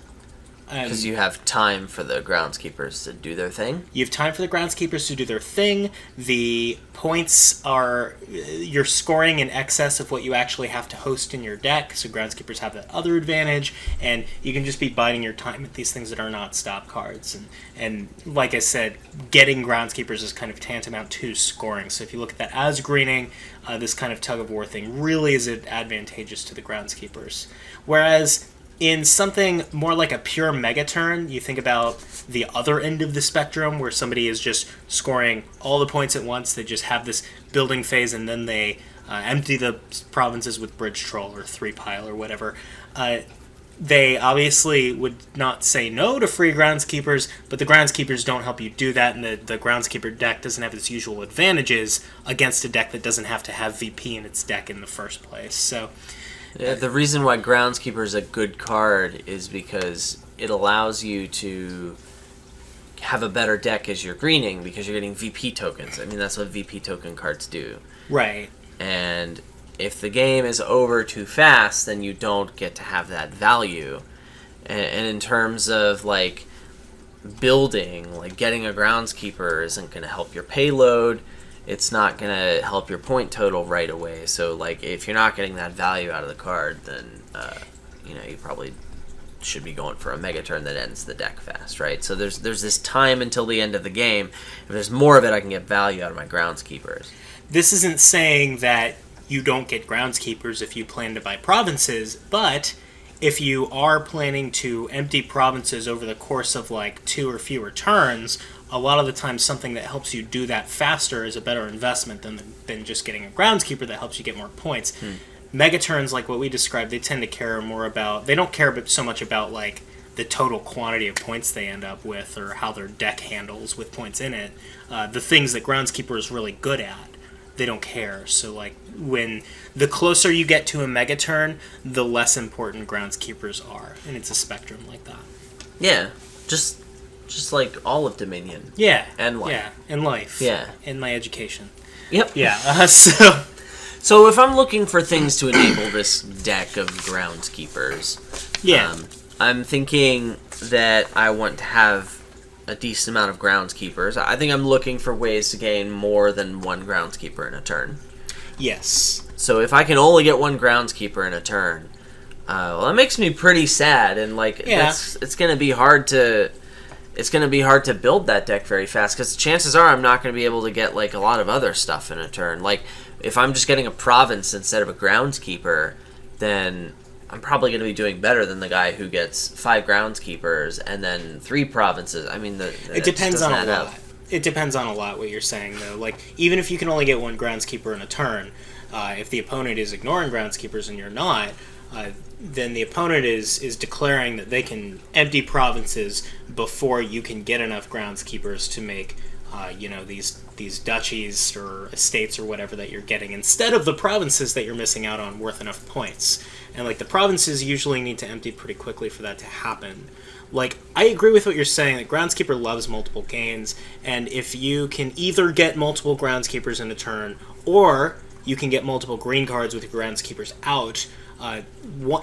Because you have time for the groundskeepers to do their thing? You have time for the groundskeepers to do their thing. The points are... You're scoring in excess of what you actually have to host in your deck, so groundskeepers have that other advantage, and you can just be biding your time at these things that are not stop cards. And like I said, getting groundskeepers is kind of tantamount to scoring. So if you look at that as greening, this kind of tug-of-war thing really is advantageous to the groundskeepers. Whereas... in something more like a pure Megaturn, you think about the other end of the spectrum where somebody is just scoring all the points at once. They just have this building phase and then they empty the provinces with Bridge Troll or 3-pile or whatever. They obviously would not say no to free Groundskeepers, but the Groundskeepers don't help you do that, and the Groundskeeper deck doesn't have its usual advantages against a deck that doesn't have to have VP in its deck in the first place. So... yeah, the reason why Groundskeeper is a good card is because it allows you to have a better deck as you're greening because you're getting VP tokens. I mean, that's what VP token cards do. right. And if the game is over too fast, then you don't get to have that value. And in terms of, like, building, like, getting a Groundskeeper isn't going to help your payload. It's not going to help your point total right away. So, like, if you're not getting that value out of the card, then, you probably should be going for a Megaturn that ends the deck fast, right? So there's this time until the end of the game. If there's more of it, I can get value out of my Groundskeepers. This isn't saying that you don't get Groundskeepers if you plan to buy provinces, but if you are planning to empty provinces over the course of, like, 2 or fewer turns... a lot of the time something that helps you do that faster is a better investment than just getting a Groundskeeper that helps you get more points. Megaturns, like what we described, they tend to care more about... they don't care so much about, like, the total quantity of points they end up with or how their deck handles with points in it. The things that Groundskeeper is really good at, they don't care. So, like, when the closer you get to a Megaturn, the less important Groundskeepers are. And it's a spectrum like that. Yeah, just like all of Dominion. Yeah. And life. Yeah, and life. Yeah. And my education. Yep. Yeah, so if I'm looking for things to enable this deck of Groundskeepers, yeah. I'm thinking that I want to have a decent amount of Groundskeepers. I think I'm looking for ways to gain more than one Groundskeeper in a turn. Yes. So if I can only get one Groundskeeper in a turn, well, that makes me pretty sad, and, like, it's going to be hard to... it's going to be hard to build that deck very fast, because chances are I'm not going to be able to get, like, a lot of other stuff in a turn. Like, if I'm just getting a province instead of a Groundskeeper, then I'm probably going to be doing better than the guy who gets 5 Groundskeepers and then 3 provinces. I mean, it depends on a lot. It depends on a lot what you're saying, though. Like, even if you can only get one Groundskeeper in a turn, if the opponent is ignoring Groundskeepers and you're not... then the opponent is declaring that they can empty provinces before you can get enough Groundskeepers to make, these duchies or estates or whatever that you're getting, instead of the provinces that you're missing out on worth enough points. And, like, the provinces usually need to empty pretty quickly for that to happen. Like, I agree with what you're saying, that Groundskeeper loves multiple gains, and if you can either get multiple Groundskeepers in a turn, or you can get multiple green cards with your Groundskeepers out...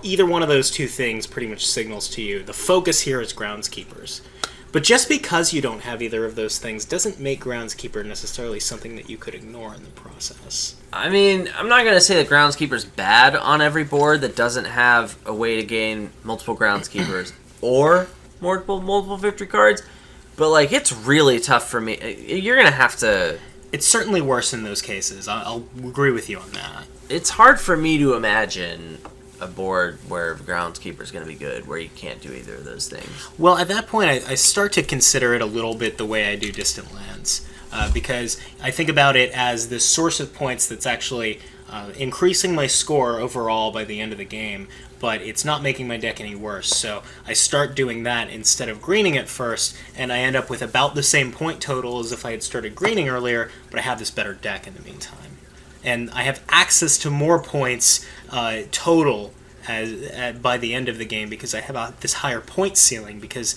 either one of those two things pretty much signals to you the focus here is Groundskeepers. But just because you don't have either of those things doesn't make Groundskeeper necessarily something that you could ignore in the process. I mean, I'm not going to say that Groundskeeper's bad on every board that doesn't have a way to gain multiple Groundskeepers or multiple victory cards, but, like, it's really tough for me. You're going to have to... It's certainly worse in those cases. I'll agree with you on that. It's hard for me to imagine a board where Groundskeeper's going to be good, where you can't do either of those things. Well, at that point, I start to consider it a little bit the way I do Distant Lands, because I think about it as this source of points that's actually increasing my score overall by the end of the game, but it's not making my deck any worse. So I start doing that instead of greening it first, and I end up with about the same point total as if I had started greening earlier, but I have this better deck in the meantime. And I have access to more points total by the end of the game because I have this higher point ceiling, because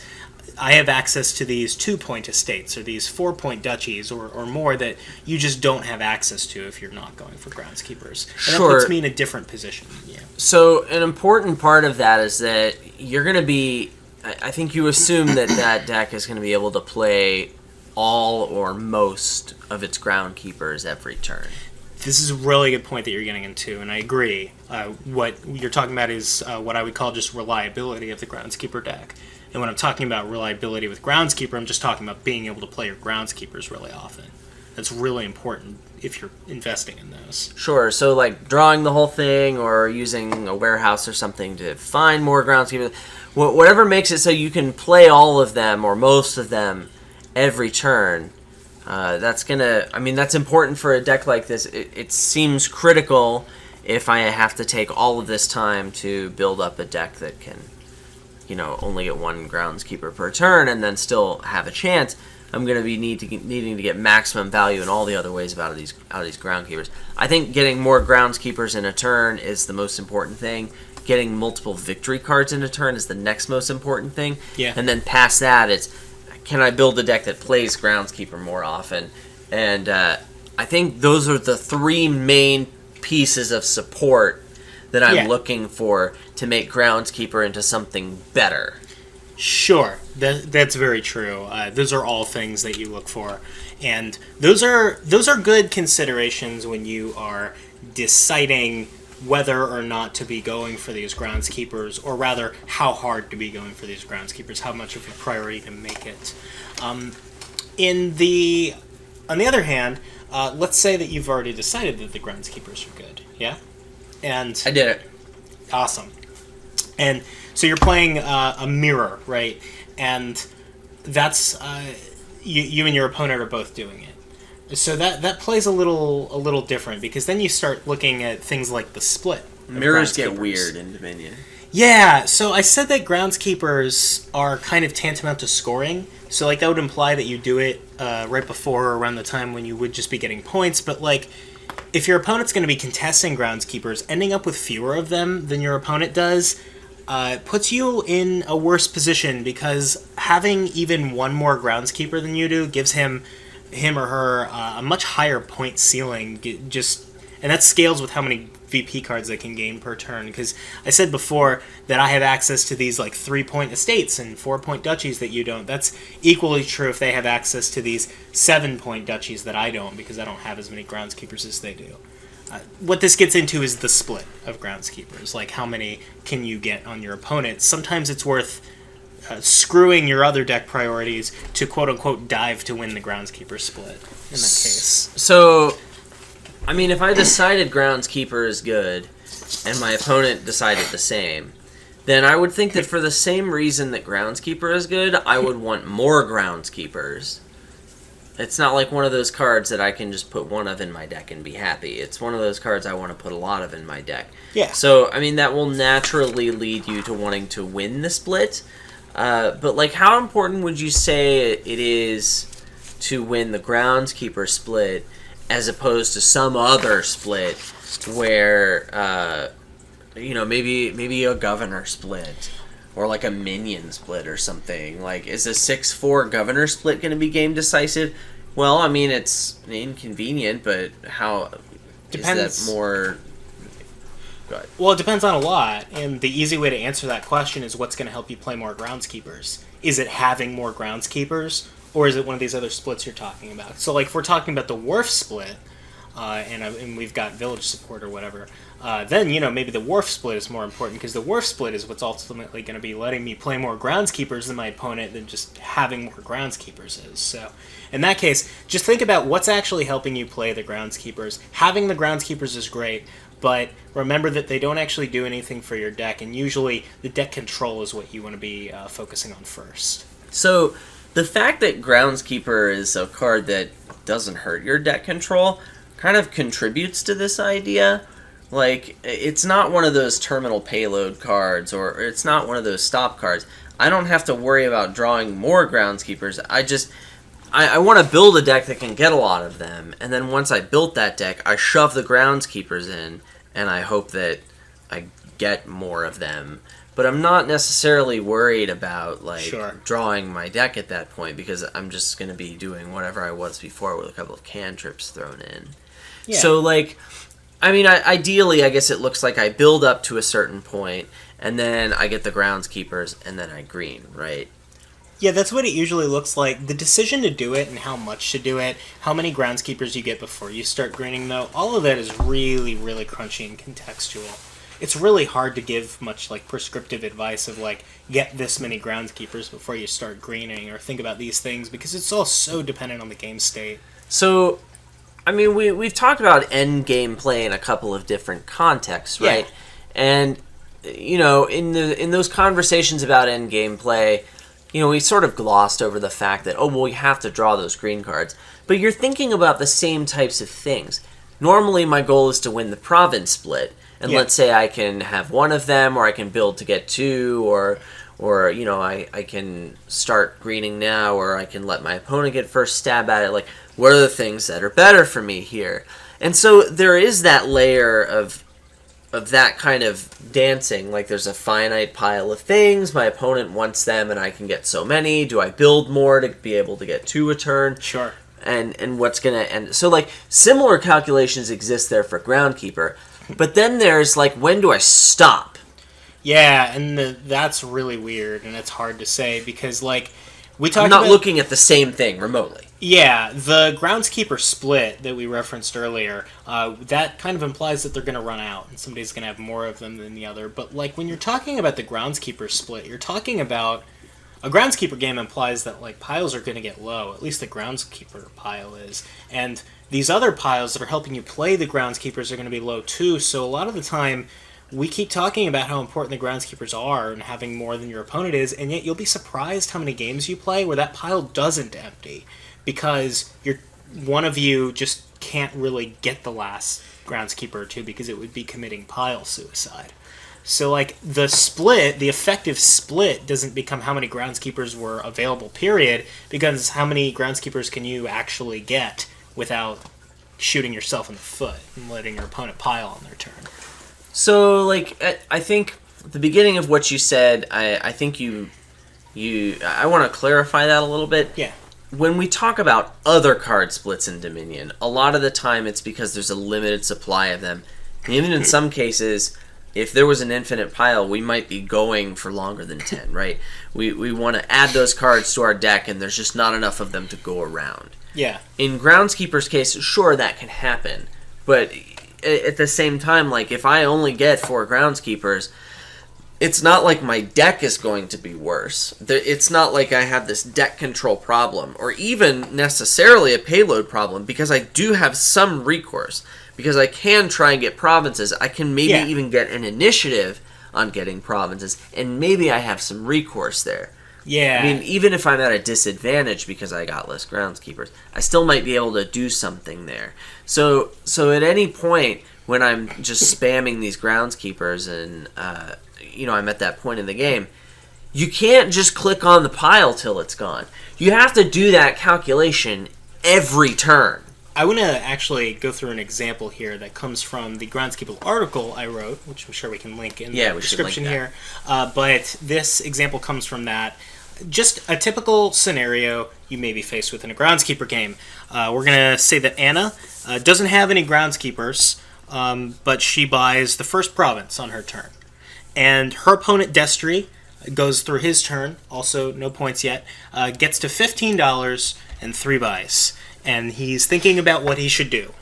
I have access to these 2-point estates or these 4-point duchies or more that you just don't have access to if you're not going for Groundskeepers. And Sure. that puts me in a different position. Yeah. So an important part of that is that you're going to be... I think you assume that that deck is going to be able to play all or most of its Groundkeepers every turn. This is a really good point that you're getting into, and I agree. What you're talking about is what I would call just reliability of the Groundskeeper deck. And when I'm talking about reliability with Groundskeeper, I'm just talking about being able to play your Groundskeepers really often. That's really important if you're investing in those. Sure, so like drawing the whole thing or using a warehouse or something to find more Groundskeepers. Whatever makes it so you can play all of them or most of them every turn. That's important for a deck like this. It seems critical if I have to take all of this time to build up a deck that can, only get one Groundskeeper per turn and then still have a chance. I'm going to be needing to get maximum value in all the other ways out of these Groundkeepers. I think getting more Groundskeepers in a turn is the most important thing. Getting multiple victory cards in a turn is the next most important thing. Yeah. And then past that, it's can I build a deck that plays Groundskeeper more often? And I think those are the three main pieces of support that I'm looking for to make Groundskeeper into something better. Sure, that's very true. Those are all things that you look for, and those are good considerations when you are deciding whether or not to be going for these Groundskeepers, or rather, how hard to be going for these Groundskeepers, how much of a priority to make it. On the other hand, let's say that you've already decided that the Groundskeepers are good, yeah? And I did it. Awesome. And so you're playing a mirror, right? And that's you and your opponent are both doing it. So that plays a little different, because then you start looking at things like the split. Mirrors get weird in Dominion. Yeah, so I said that Groundskeepers are kind of tantamount to scoring. So like that would imply that you do it right before or around the time when you would just be getting points. But like, if your opponent's going to be contesting Groundskeepers, ending up with fewer of them than your opponent does puts you in a worse position, because having even one more Groundskeeper than you do gives him or her a much higher point ceiling, and that scales with how many VP cards they can gain per turn, because I said before that I have access to these like 3-point estates and 4-point duchies that you don't. That's equally true if they have access to these 7-point duchies that I don't, because I don't have as many Groundskeepers as they do. What this gets into is the split of Groundskeepers, like how many can you get on your opponent. Sometimes it's worth screwing your other deck priorities to quote-unquote dive to win the Groundskeeper split in that case. So, I mean, if I decided Groundskeeper is good and my opponent decided the same, then I would think that for the same reason that Groundskeeper is good, I would want more Groundskeepers. It's not like one of those cards that I can just put one of in my deck and be happy. It's one of those cards I want to put a lot of in my deck. Yeah. So, I mean, that will naturally lead you to wanting to win the split. But, like, how important would you say it is to win the Groundskeeper split as opposed to some other split where, maybe a Governor split or, like, a Minion split or something? Like, is a 6-4 Governor split going to be game decisive? Well, I mean, it's inconvenient, but how... Depends. Is that more... Go ahead. Well, it depends on a lot, and the easy way to answer that question is what's going to help you play more Groundskeepers. Is it having more Groundskeepers, or is it one of these other splits you're talking about? So, like, if we're talking about the Wharf split, and we've got village support or whatever, then, maybe the Wharf split is more important, because the Wharf split is what's ultimately going to be letting me play more Groundskeepers than my opponent than just having more Groundskeepers is. So, in that case, just think about what's actually helping you play the Groundskeepers. Having the Groundskeepers is great, but remember that they don't actually do anything for your deck, and usually the deck control is what you want to be focusing on first. So, the fact that Groundskeeper is a card that doesn't hurt your deck control kind of contributes to this idea. Like, it's not one of those terminal payload cards, or it's not one of those stop cards. I don't have to worry about drawing more Groundskeepers. I want to build a deck that can get a lot of them, and then once I built that deck, I shove the Groundskeepers in, and I hope that I get more of them. But I'm not necessarily worried about, drawing my deck at that point, because I'm just going to be doing whatever I was before with a couple of cantrips thrown in. Yeah. So, ideally, I guess it looks like I build up to a certain point, and then I get the Groundskeepers, and then I green, right? Yeah, that's what it usually looks like. The decision to do it and how much to do it, how many Groundskeepers you get before you start greening, though, all of that is really, really crunchy and contextual. It's really hard to give much, prescriptive advice of, get this many Groundskeepers before you start greening, or think about these things, because it's all so dependent on the game state. So, we've talked about end game play in a couple of different contexts, right? Yeah. And, in those conversations about end game play, we sort of glossed over the fact that, we have to draw those green cards. But you're thinking about the same types of things. Normally, my goal is to win the province split. And let's say I can have one of them, or I can build to get two, or I can start greening now, or I can let my opponent get first stab at it. What are the things that are better for me here? And so there is that layer of that kind of dancing. There's a finite pile of things, my opponent wants them, and I can get so many. Do I build more to be able to get two a turn? Sure. And what's going to end? So, similar calculations exist there for Groundkeeper. But then there's, when do I stop? Yeah, and that's really weird, and it's hard to say, because, we talked I'm not looking at the same thing remotely. Yeah, the Groundskeeper split that we referenced earlier, that kind of implies that they're going to run out, and somebody's going to have more of them than the other. But, when you're talking about the Groundskeeper split, you're talking about... A Groundskeeper game implies that, piles are going to get low. At least the Groundskeeper pile is. And these other piles that are helping you play the Groundskeepers are going to be low, too. So a lot of the time, we keep talking about how important the Groundskeepers are and having more than your opponent is, and yet you'll be surprised how many games you play where that pile doesn't empty. Because one of you just can't really get the last Groundskeeper or two, because it would be committing pile suicide. So, the split, the effective split, doesn't become how many Groundskeepers were available, period, because how many Groundskeepers can you actually get without shooting yourself in the foot and letting your opponent pile on their turn. So, I think the beginning of what you said, I think I want to clarify that a little bit. Yeah. When we talk about other card splits in Dominion, a lot of the time it's because there's a limited supply of them. And even in some cases... If there was an infinite pile, we might be going for longer than 10, right? We want to add those cards to our deck, and there's just not enough of them to go around. Yeah. In Groundskeeper's case, sure, that can happen. But at the same time, if I only get 4 Groundskeepers, it's not like my deck is going to be worse. It's not like I have this deck control problem, or even necessarily a payload problem, because I do have some recourse. Because I can try and get provinces. I can maybe even get an initiative on getting provinces, and maybe I have some recourse there. Yeah. Even if I'm at a disadvantage because I got less Groundskeepers, I still might be able to do something there. So at any point when I'm just spamming these Groundskeepers and I'm at that point in the game, you can't just click on the pile till it's gone. You have to do that calculation every turn. I want to actually go through an example here that comes from the Groundskeeper article I wrote, which I'm sure we can link in the description here. But this example comes from that. Just a typical scenario you may be faced with in a Groundskeeper game. We're going to say that Anna doesn't have any Groundskeepers, but she buys the first province on her turn. And her opponent, Destry, goes through his turn, also no points yet, gets to $15 and 3 buys. And he's thinking about what he should do.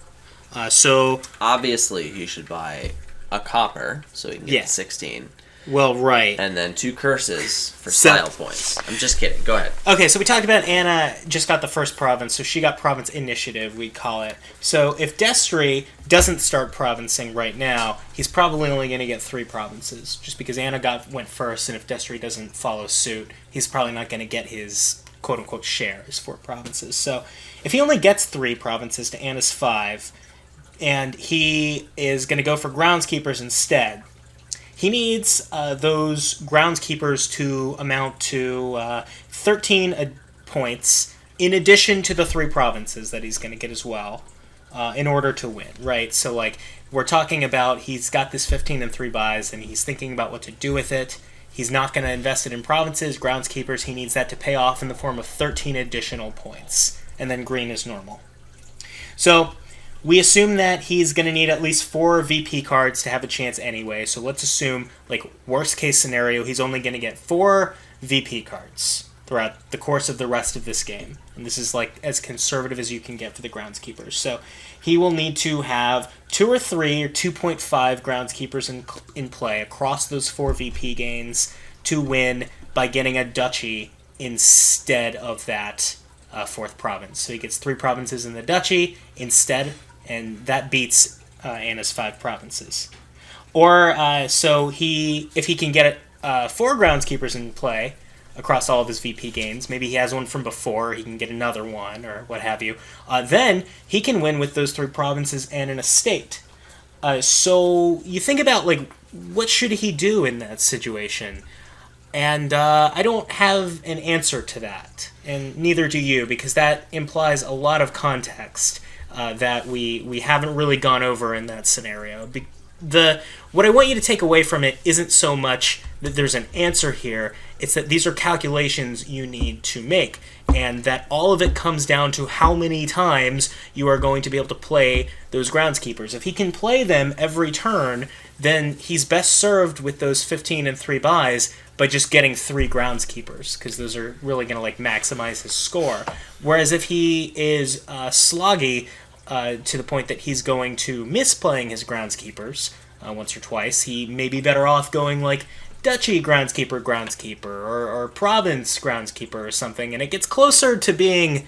So obviously, he should buy a copper so he can get 16. Well, right. And then 2 curses for style points. I'm just kidding. Go ahead. Okay, so we talked about Anna just got the first province, so she got province initiative, we call it. So if Destry doesn't start provincing right now, he's probably only going to get 3 provinces, just because Anna went first, and if Destry doesn't follow suit, he's probably not going to get his quote-unquote share, his 4 provinces. So if he only gets 3 provinces to Anna's 5, and he is going to go for Groundskeepers instead, he needs those Groundskeepers to amount to 13 points in addition to the 3 provinces that he's going to get as well in order to win, right? So, like, we're talking about he's got this 15 and 3 buys, and he's thinking about what to do with it. He's not going to invest it in provinces, Groundskeepers. He needs that to pay off in the form of 13 additional points, and then green is normal. So we assume that he's going to need at least 4 VP cards to have a chance anyway. So let's assume, like, worst case scenario, he's only going to get 4 VP cards throughout the course of the rest of this game. And this is, like, as conservative as you can get for the Groundskeepers. So he will need to have 2 or 3 or 2.5 Groundskeepers in play across those 4 VP gains to win by getting a duchy instead of that 4th province. So he gets 3 provinces in the duchy instead, and that beats Anna's 5 provinces. Or so if he can get 4 Groundskeepers in play across all of his VP games, maybe he has one from before, he can get another one, or what have you, then he can win with those 3 provinces and an estate. So you think about, like, what should he do in that situation? And I don't have an answer to that, and neither do you, because that implies a lot of context that we haven't really gone over in that scenario. What I want you to take away from it isn't so much that there's an answer here, it's that these are calculations you need to make, and that all of it comes down to how many times you are going to be able to play those Groundskeepers. If he can play them every turn, then he's best served with those 15 and 3 buys by just getting 3 Groundskeepers, because those are really going to, like, maximize his score. Whereas if he is sloggy to the point that he's going to miss playing his Groundskeepers once or twice, he may be better off going, like, Duchy Groundskeeper, or Province Groundskeeper or something, and it gets closer to being,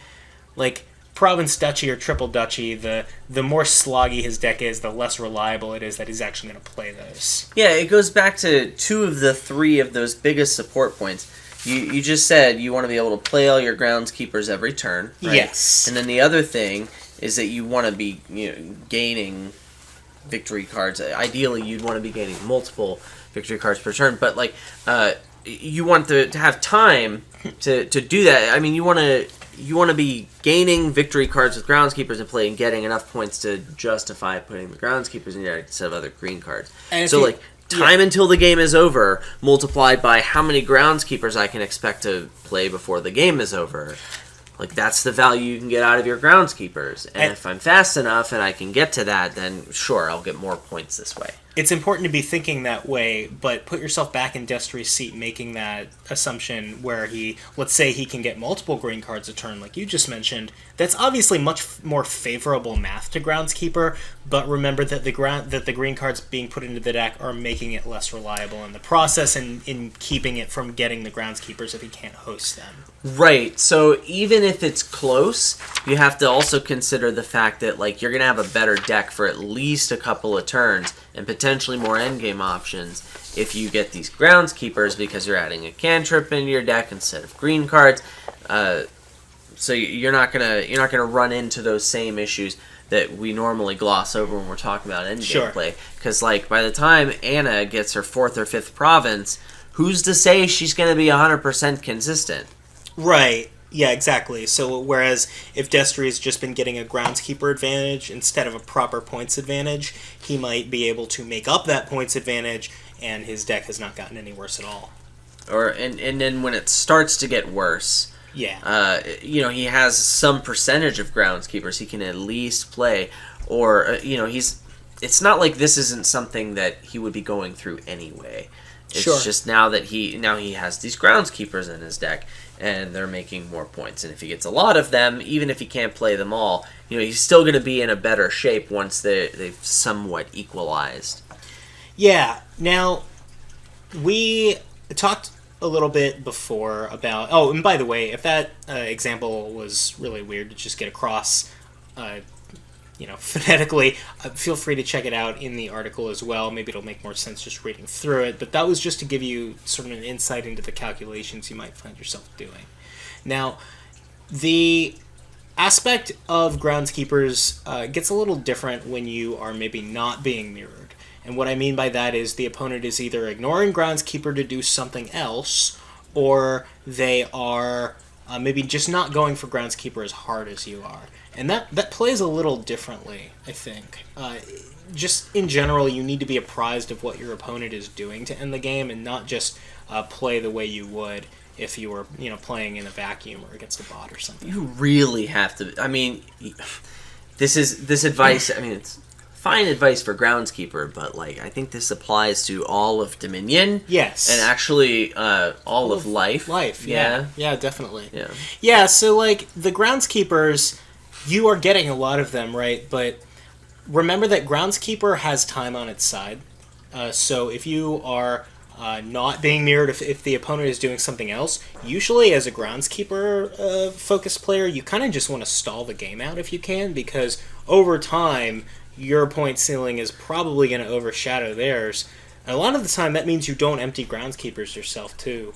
like, Province Duchy or Triple Duchy. The more sloggy his deck is, the less reliable it is that he's actually going to play those. Yeah, it goes back to 2 of the 3 of those biggest support points. You just said you want to be able to play all your Groundskeepers every turn, right? Yes. And then the other thing is that you want to be gaining victory cards. Ideally, you'd want to be gaining multiple victory cards per turn, but, like, you want to have time to do that. I mean, you want to be gaining victory cards with Groundskeepers in play and getting enough points to justify putting the Groundskeepers in there instead of other green cards. So, time until the game is over, multiplied by how many Groundskeepers I can expect to play before the game is over. Like, that's the value you can get out of your Groundskeepers. And if I'm fast enough and I can get to that, then sure, I'll get more points this way. It's important to be thinking that way, but put yourself back in Destry's seat making that assumption where let's say he can get multiple green cards a turn, like you just mentioned. That's obviously much more favorable math to Groundskeeper, but remember that the green cards being put into the deck are making it less reliable in the process and in keeping it from getting the Groundskeepers if he can't host them. Right, so even if it's close, you have to also consider the fact that, like, you're going to have a better deck for at least a couple of turns and potentially more endgame options if you get these Groundskeepers, because you're adding a cantrip into your deck instead of green cards. So you're not gonna run into those same issues that we normally gloss over when we're talking about endgame play. Because, like, by the time Anna gets her 4th or 5th province, who's to say she's going to be 100% consistent? Right. Yeah, exactly. So whereas if Destry's just been getting a Groundskeeper advantage instead of a proper points advantage, he might be able to make up that points advantage, and his deck has not gotten any worse at all. And then when it starts to get worse, yeah, he has some percentage of Groundskeepers he can at least play, or he's it's not like this isn't something that he would be going through anyway. It's Sure. just now he has these groundskeepers in his deck, and they're making more points. And if he gets a lot of them, even if he can't play them all, he's still going to be in a better shape once they've somewhat equalized. Yeah. Now, we talked a little bit before about... Oh, and by the way, if that example was really weird to just get across... phonetically, feel free to check it out in the article as well. Maybe it'll make more sense just reading through it. But that was just to give you sort of an insight into the calculations you might find yourself doing. Now, the aspect of Groundskeepers gets a little different when you are maybe not being mirrored. And what I mean by that is the opponent is either ignoring Groundskeeper to do something else, or they are maybe just not going for Groundskeeper as hard as you are. And that plays a little differently, I think. Just in general, you need to be apprised of what your opponent is doing to end the game, and not just play the way you would if you were, playing in a vacuum or against a bot or something. You really have to. I mean, this advice. I mean, it's fine advice for Groundskeeper, but I think this applies to all of Dominion. Yes, and actually all of Life. Life, yeah, definitely. Yeah. So the Groundskeepers. You are getting a lot of them, right? But remember that Groundskeeper has time on its side. So if you are not being mirrored, if the opponent is doing something else, usually as a Groundskeeper focused player, you kind of just want to stall the game out if you can, because over time, your point ceiling is probably going to overshadow theirs. And a lot of the time, that means you don't empty Groundskeepers yourself, too.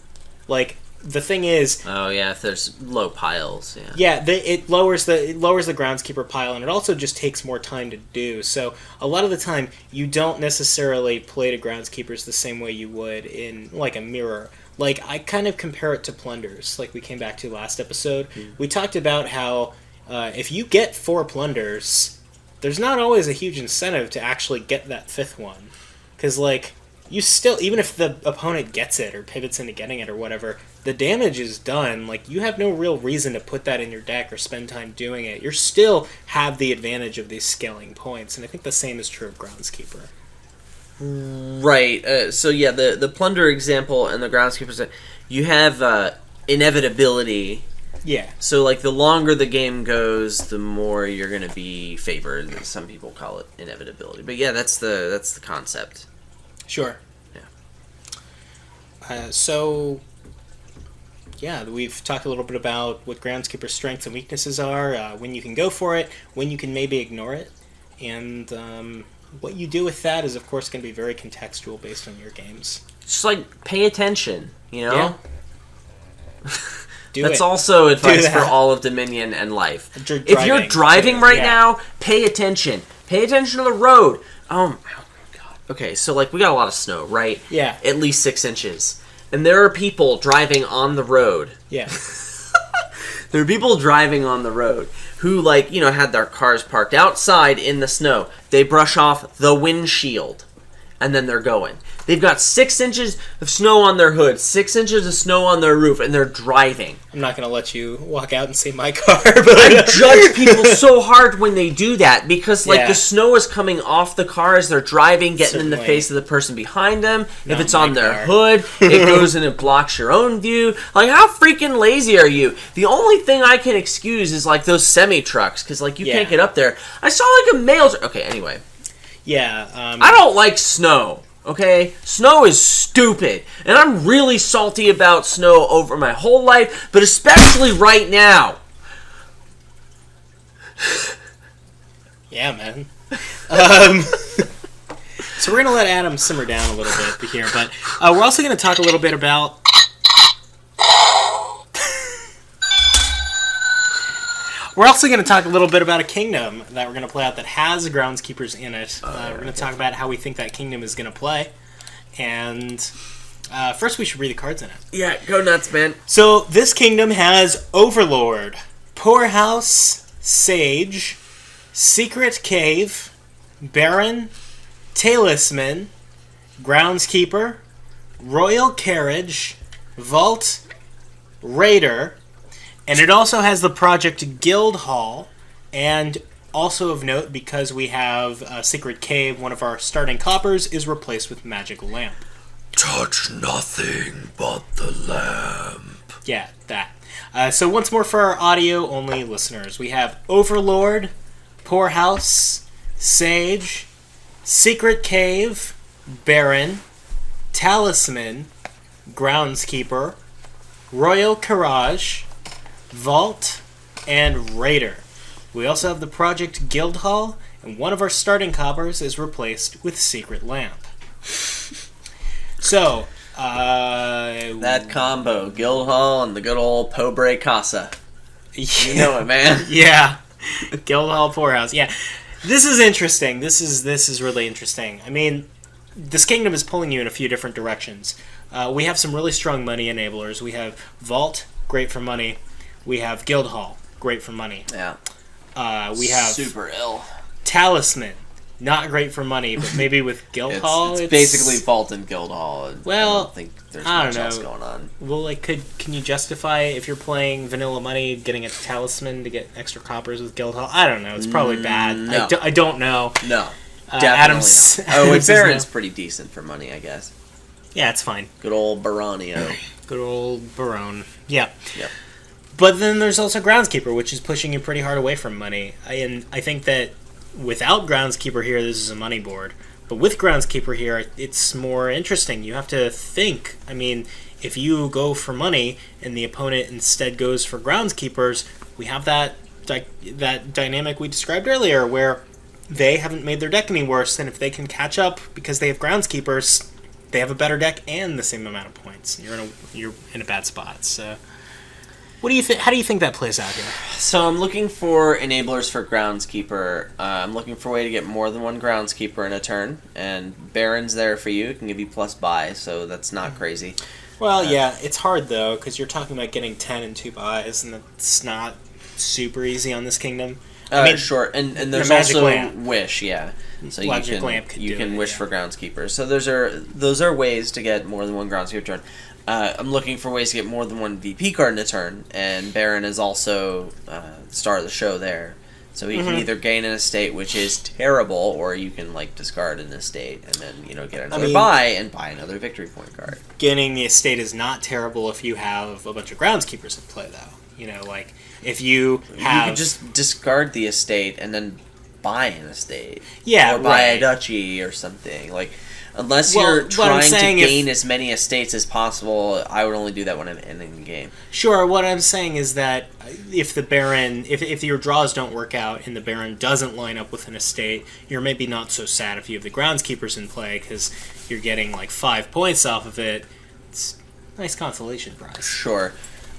The thing is... Oh, yeah, if there's low piles, yeah. Yeah, it lowers the Groundskeeper pile, and it also just takes more time to do. So, a lot of the time, you don't necessarily play to Groundskeepers the same way you would in, a mirror. I kind of compare it to Plunders, like we came back to last episode. We talked about how if you get 4 Plunders, there's not always a huge incentive to actually get that 5th one. Because, you still, even if the opponent gets it or pivots into getting it or whatever, the damage is done. You have no real reason to put that in your deck or spend time doing it. You still have the advantage of these scaling points, and I think the same is true of Groundskeeper. Right. So yeah, the Plunder example and the Groundskeepers, you have inevitability. Yeah. So the longer the game goes, the more you're going to be favored. Some people call it inevitability, but yeah, that's the concept. Sure. Yeah. Yeah, we've talked a little bit about what Groundskeeper's strengths and weaknesses are, when you can go for it, when you can maybe ignore it, and what you do with that is, of course, going to be very contextual based on your games. Just pay attention, Yeah. That's also advice for all of Dominion and Life. If you're driving right now, pay attention. Pay attention to the road. Oh God. Okay, so we got a lot of snow, right? Yeah. At least 6 inches. And there are people driving on the road. Yeah. There are people driving on the road who, had their cars parked outside in the snow. They brush off the windshield, and then they're going. They've got 6 inches of snow on their hood, 6 inches of snow on their roof, and they're driving. I'm not going to let you walk out and see my car. But I judge people so hard when they do that because, the snow is coming off the car as they're driving, getting in the face of the person behind them. If it's on their hood, it goes and it blocks your own view. How freaking lazy are you? The only thing I can excuse is, those semi-trucks because, you can't get up there. I saw, a mail... Okay, anyway. Yeah. I don't like snow. Okay? Snow is stupid. And I'm really salty about snow over my whole life, but especially right now. Yeah, man. So we're going to let Adam simmer down a little bit here, but we're also going to talk a little bit about... We're also going to talk a little bit about a kingdom that we're going to play out that has Groundskeepers in it. We're going to talk about how we think that kingdom is going to play. And first we should read the cards in it. Yeah, go nuts, man. So this kingdom has Overlord, Poorhouse, Sage, Secret Cave, Baron, Talisman, Groundskeeper, Royal Carriage, Vault, Raider, and it also has the project Guildhall and Also of note, because we have Secret Cave, one of our starting coppers is replaced with Magical Lamp. Touch nothing but the lamp. Yeah, that. So once more for our audio-only listeners, we have Overlord, Poorhouse, Sage, Secret Cave, Baron, Talisman, Groundskeeper, Royal Carriage, Vault, and Raider. We also have the Project Guildhall, and one of our starting coppers is replaced with Secret Lamp. So, That combo, Guildhall and the good old Pobre Casa. You know it, man. Yeah. Guildhall Poorhouse. Yeah. This is interesting. This is really interesting. I mean, this kingdom is pulling you in a few different directions. We have some really strong money enablers. We have Vault, great for money. We have Guildhall, great for money. Yeah. We have super ill. Talisman, not great for money, but maybe with Guildhall, It's basically Vault and Guildhall. Well, I don't think there's I much don't else know. going on. Well, like, can you justify if you're playing vanilla money getting a Talisman to get extra coppers with Guildhall? I don't know. It's probably bad. No. I don't know. No. Definitely Adam's. not. Oh, Adams and is Baron's no. pretty decent for money, I guess. Yeah, it's fine. Good old Baronio. Good old Barone. Yeah. Yep. But then there's also Groundskeeper, which is pushing you pretty hard away from money. And I think that without Groundskeeper here, this is a money board. But with Groundskeeper here, it's more interesting. You have to think. I mean, if you go for money and the opponent instead goes for Groundskeepers, we have that dynamic we described earlier where they haven't made their deck any worse, and if they can catch up because they have Groundskeepers, they have a better deck and the same amount of points. You're in a bad spot. So, what do you think? How do you think that plays out here? So I'm looking for enablers for Groundskeeper. I'm looking for a way to get more than one Groundskeeper in a turn, and Baron's there for you. It can give you plus buy, so that's not crazy. Well, yeah, it's hard though because you're talking about getting 10 and 2 buys, and that's not super easy on this kingdom. I mean, sure, and there's the Magic also Lamp. Wish, yeah. So Magic Lamp could you do can it, wish yeah. for Groundskeeper. So those are ways to get more than one Groundskeeper turn. I'm looking for ways to get more than one VP card in a turn, and Baron is also star of the show there. So he can either gain an estate, which is terrible, or you can like discard an estate and then get another buy and buy another victory point card. Getting the estate is not terrible if you have a bunch of Groundskeepers in play, though. Like if you have, You could just discard the estate and then buy an estate. Yeah, or buy a right. duchy or something. Like, unless Well, you're what I'm trying to saying gain as many estates as possible, I would only do that when I'm ending the game. Sure, what I'm saying is that if the Baron, if your draws don't work out and the Baron doesn't line up with an estate, you're maybe not so sad if you have the Groundskeepers in play because you're getting like 5 points off of it. It's a nice consolation prize. Sure.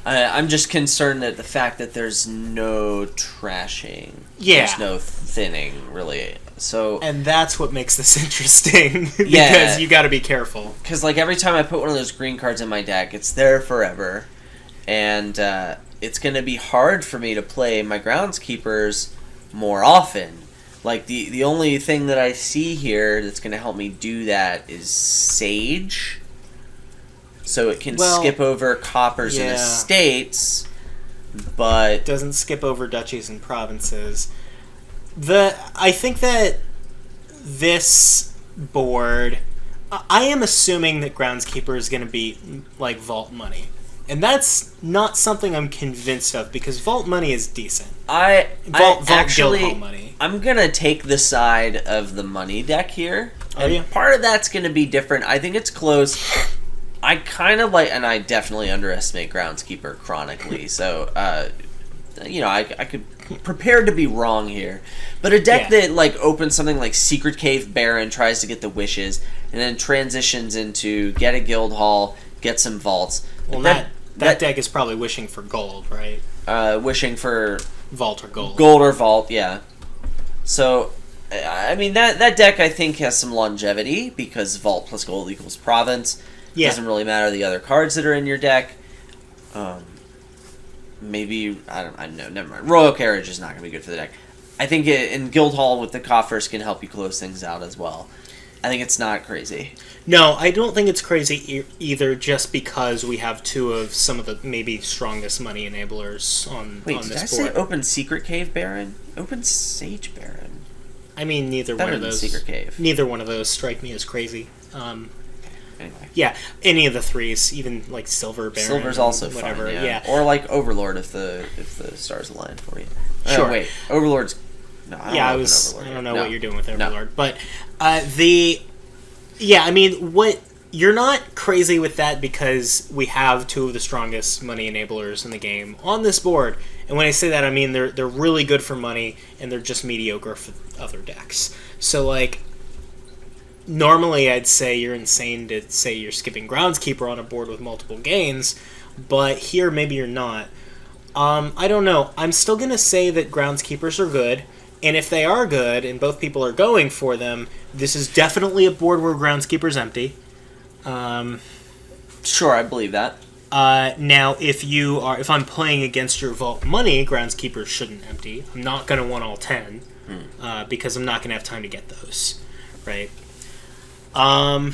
I'm just concerned at the fact that there's no trashing. Yeah. There's no thinning, really. So, And that's what makes this interesting because Yeah. you got to be careful. because like every time I put one of those green cards in my deck, it's there forever, and it's going to be hard for me to play my Groundskeepers more often. Like the only thing that I see here that's going to help me do that is Sage, so it can skip over coppers and yeah. estates, but Doesn't skip over duchies and provinces. I think that this board, I am assuming that Groundskeeper is going to be like Vault Money. And that's not something I'm convinced of because Vault Money is decent. Vault actually, Guildhall Money. I'm gonna take the side of the money deck here, Oh, and yeah? part of that's gonna be different. I think it's close. I kind of like, and I definitely underestimate Groundskeeper chronically. So, I could prepare to be wrong here, but a deck Yeah. that like opens something like Secret Cave Baron, tries to get the wishes, and then transitions into get a Guildhall, get some vaults. Well, Like, that deck is probably wishing for gold, right? wishing for Vault or gold. Gold or Vault, yeah. So, I mean, that deck, I think, has some longevity, because Vault plus Gold equals Province. Yeah. Doesn't really matter the other cards that are in your deck. Maybe, I don't know, never mind. Royal Carriage is not going to be good for the deck. I think in Guildhall with the coffers can help you close things out as well. I think it's not crazy. No, I don't think it's crazy either, just because we have two of some of the maybe strongest money enablers on Wait, did I this say board. open Secret Cave Baron? Open Sage Baron. I mean, neither Better one of than those. Secret Cave. Neither one of those strike me as crazy. Anyway. Yeah, any of the threes, even like Silver Baron. Silver's also whatever. fun, yeah. Or like Overlord if the stars align for you. Sure. Wait, Overlord's... No, I don't Yeah, know I don't know No. what you're doing with No. Overlord, but yeah, I mean, you're not crazy with that because we have two of the strongest money enablers in the game on this board. And when I say that, I mean they're really good for money and they're just mediocre for other decks. So like, normally I'd say you're insane to say you're skipping Groundskeeper on a board with multiple gains, but here maybe you're not. I don't know. I'm still gonna say that Groundskeepers are good. And if they are good, and both people are going for them, this is definitely a board where Groundskeeper's empty. Sure, I believe that. Now, if I'm playing against your Vault Money, Groundskeepers shouldn't empty. I'm not going to want all 10, because I'm not going to have time to get those, right? But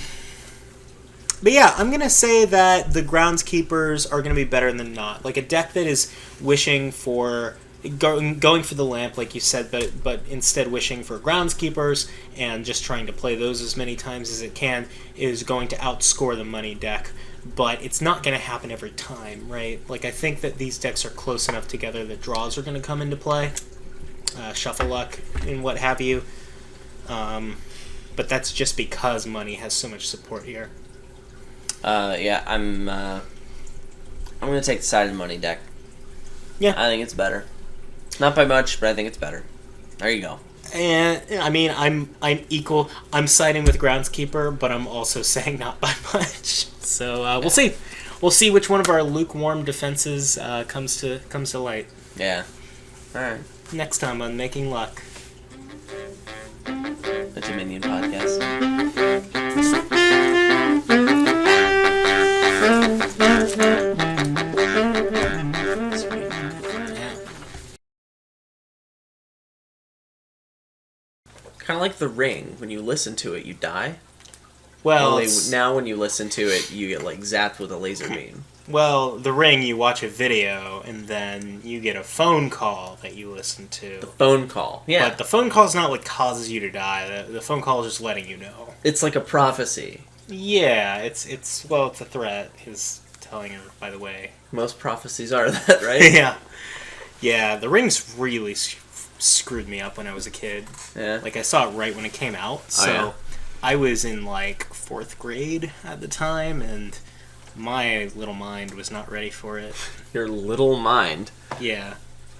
yeah, I'm going to say that the Groundskeepers are going to be better than not. Like, a deck that is wishing for... Going for the lamp, like you said, but instead wishing for Groundskeepers and just trying to play those as many times as it can is going to outscore the money deck. But it's not going to happen every time, right? Like, I think that these decks are close enough together that draws are going to come into play. Shuffle luck and what have you. But that's just because money has so much support here. Yeah, I'm going to take the side of the money deck. Yeah. I think it's better. Not by much, but I think it's better. There you go. And I mean, I'm equal. I'm siding with Groundskeeper, but I'm also saying not by much. So we'll see. We'll see which one of our lukewarm defenses comes to light. Yeah. All right. Next time on Making Luck. The Dominion Podcast. Kind of like The Ring. When you listen to it, you die. Well, Only now when you listen to it, you get like zapped with a laser beam. well, The Ring, you watch a video, and then you get a phone call that you listen to. The phone call. Yeah. But the phone call is not what causes you to die. The phone call is just letting you know. It's like a prophecy. Yeah, it's a threat. Is telling her, by the way. Most prophecies are that, right? Yeah. Yeah, The Ring's really screwed me up when I was a kid. Yeah. Like, I saw it right when it came out, so yeah. I was in, like, 4th grade at the time, and my little mind was not ready for it. Your little mind. Yeah.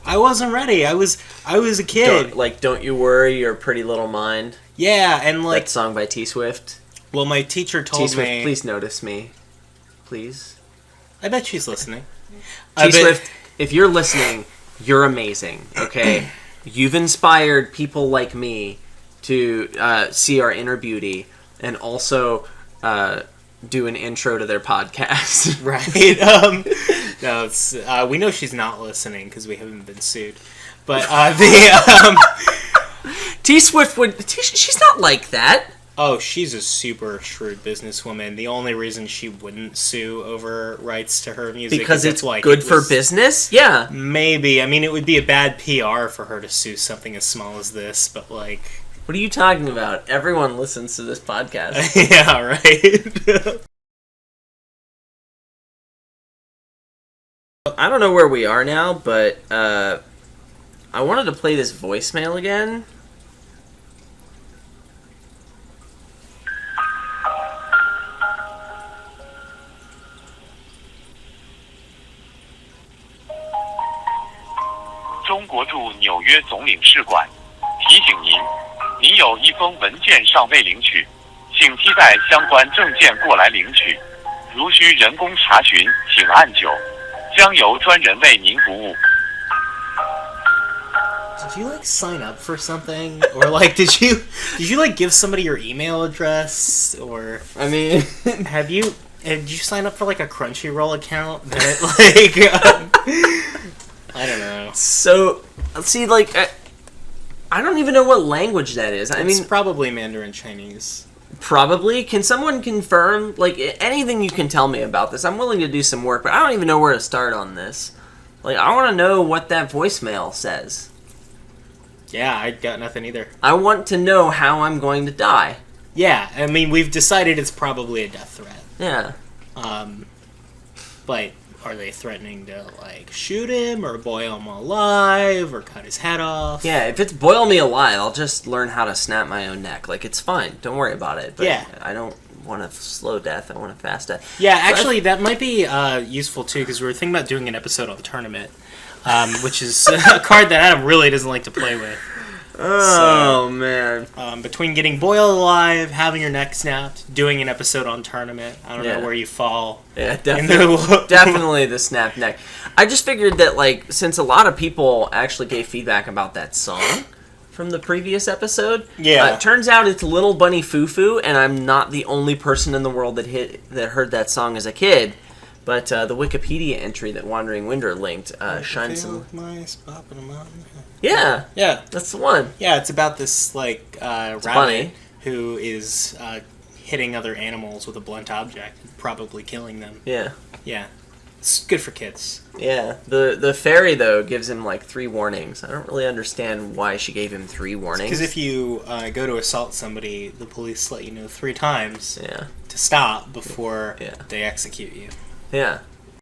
I wasn't ready. I was a kid. Don't you worry, your pretty little mind. Yeah, and, like... That song by T Swift. Well, my teacher told T Swift, me... please notice me. Please. I bet she's listening. T Swift, if you're listening, you're amazing, okay? You've inspired people like me to see our inner beauty and also do an intro to their podcast. Right. No, it's we know she's not listening because we haven't been sued. But T Swift she's not like that. Oh, she's a super shrewd businesswoman. The only reason she wouldn't sue over rights to her music because is it's like good for business? Yeah. Maybe. I mean, it would be a bad PR for her to sue something as small as this, but like... What are you talking about? Everyone listens to this podcast. Yeah, right? I don't know where we are now, but I wanted to play this voicemail again. "中国驻纽约总领事馆提醒您，您有一封文件尚未领取，请期待相关证件过来领取。如需人工查询，请按9，将由专人为您服务。" Did you like sign up for something, or like did you like give somebody your email address, or I mean, did you sign up for like a Crunchyroll account that like I don't know. So see, like I don't even know what language that is. I It's mean, probably Mandarin Chinese. Probably. Can someone confirm, like, anything you can tell me about this? I'm willing to do some work, but I don't even know where to start on this. Like, I want to know what that voicemail says. Yeah, I got nothing either. I want to know how I'm going to die. Yeah, I mean, we've decided it's probably a death threat. Yeah. But are they threatening to, like, shoot him or boil him alive or cut his head off? Yeah, if it's boil me alive, I'll just learn how to snap my own neck. Like, it's fine. Don't worry about it. But Yeah. I don't want a slow death. I want a fast death. Yeah, actually, that might be useful, too, because we were thinking about doing an episode on the tournament, which is a card that Adam really doesn't like to play with. Oh, man. Between getting boiled alive, having your neck snapped, doing an episode on tournament, I don't Yeah. know where you fall. Yeah, in definitely, the- definitely the snap neck. I just figured that, like, since a lot of people actually gave feedback about that song from the previous episode, Yeah. it turns out it's Little Bunny Foo Foo, and I'm not the only person in the world that heard that song as a kid. But the Wikipedia entry that Wandering Winder linked shines some. Yeah, Yeah. that's the one. Yeah, it's about this, like, bunny. rabbit who is hitting other animals with a blunt object, probably killing them. Yeah. Yeah. It's good for kids. Yeah, the fairy, though, gives him, like, 3 warnings. I don't really understand why she gave him 3 warnings. Because if you go to assault somebody, the police let you know 3 times Yeah, to stop before Yeah. they execute you. yeah.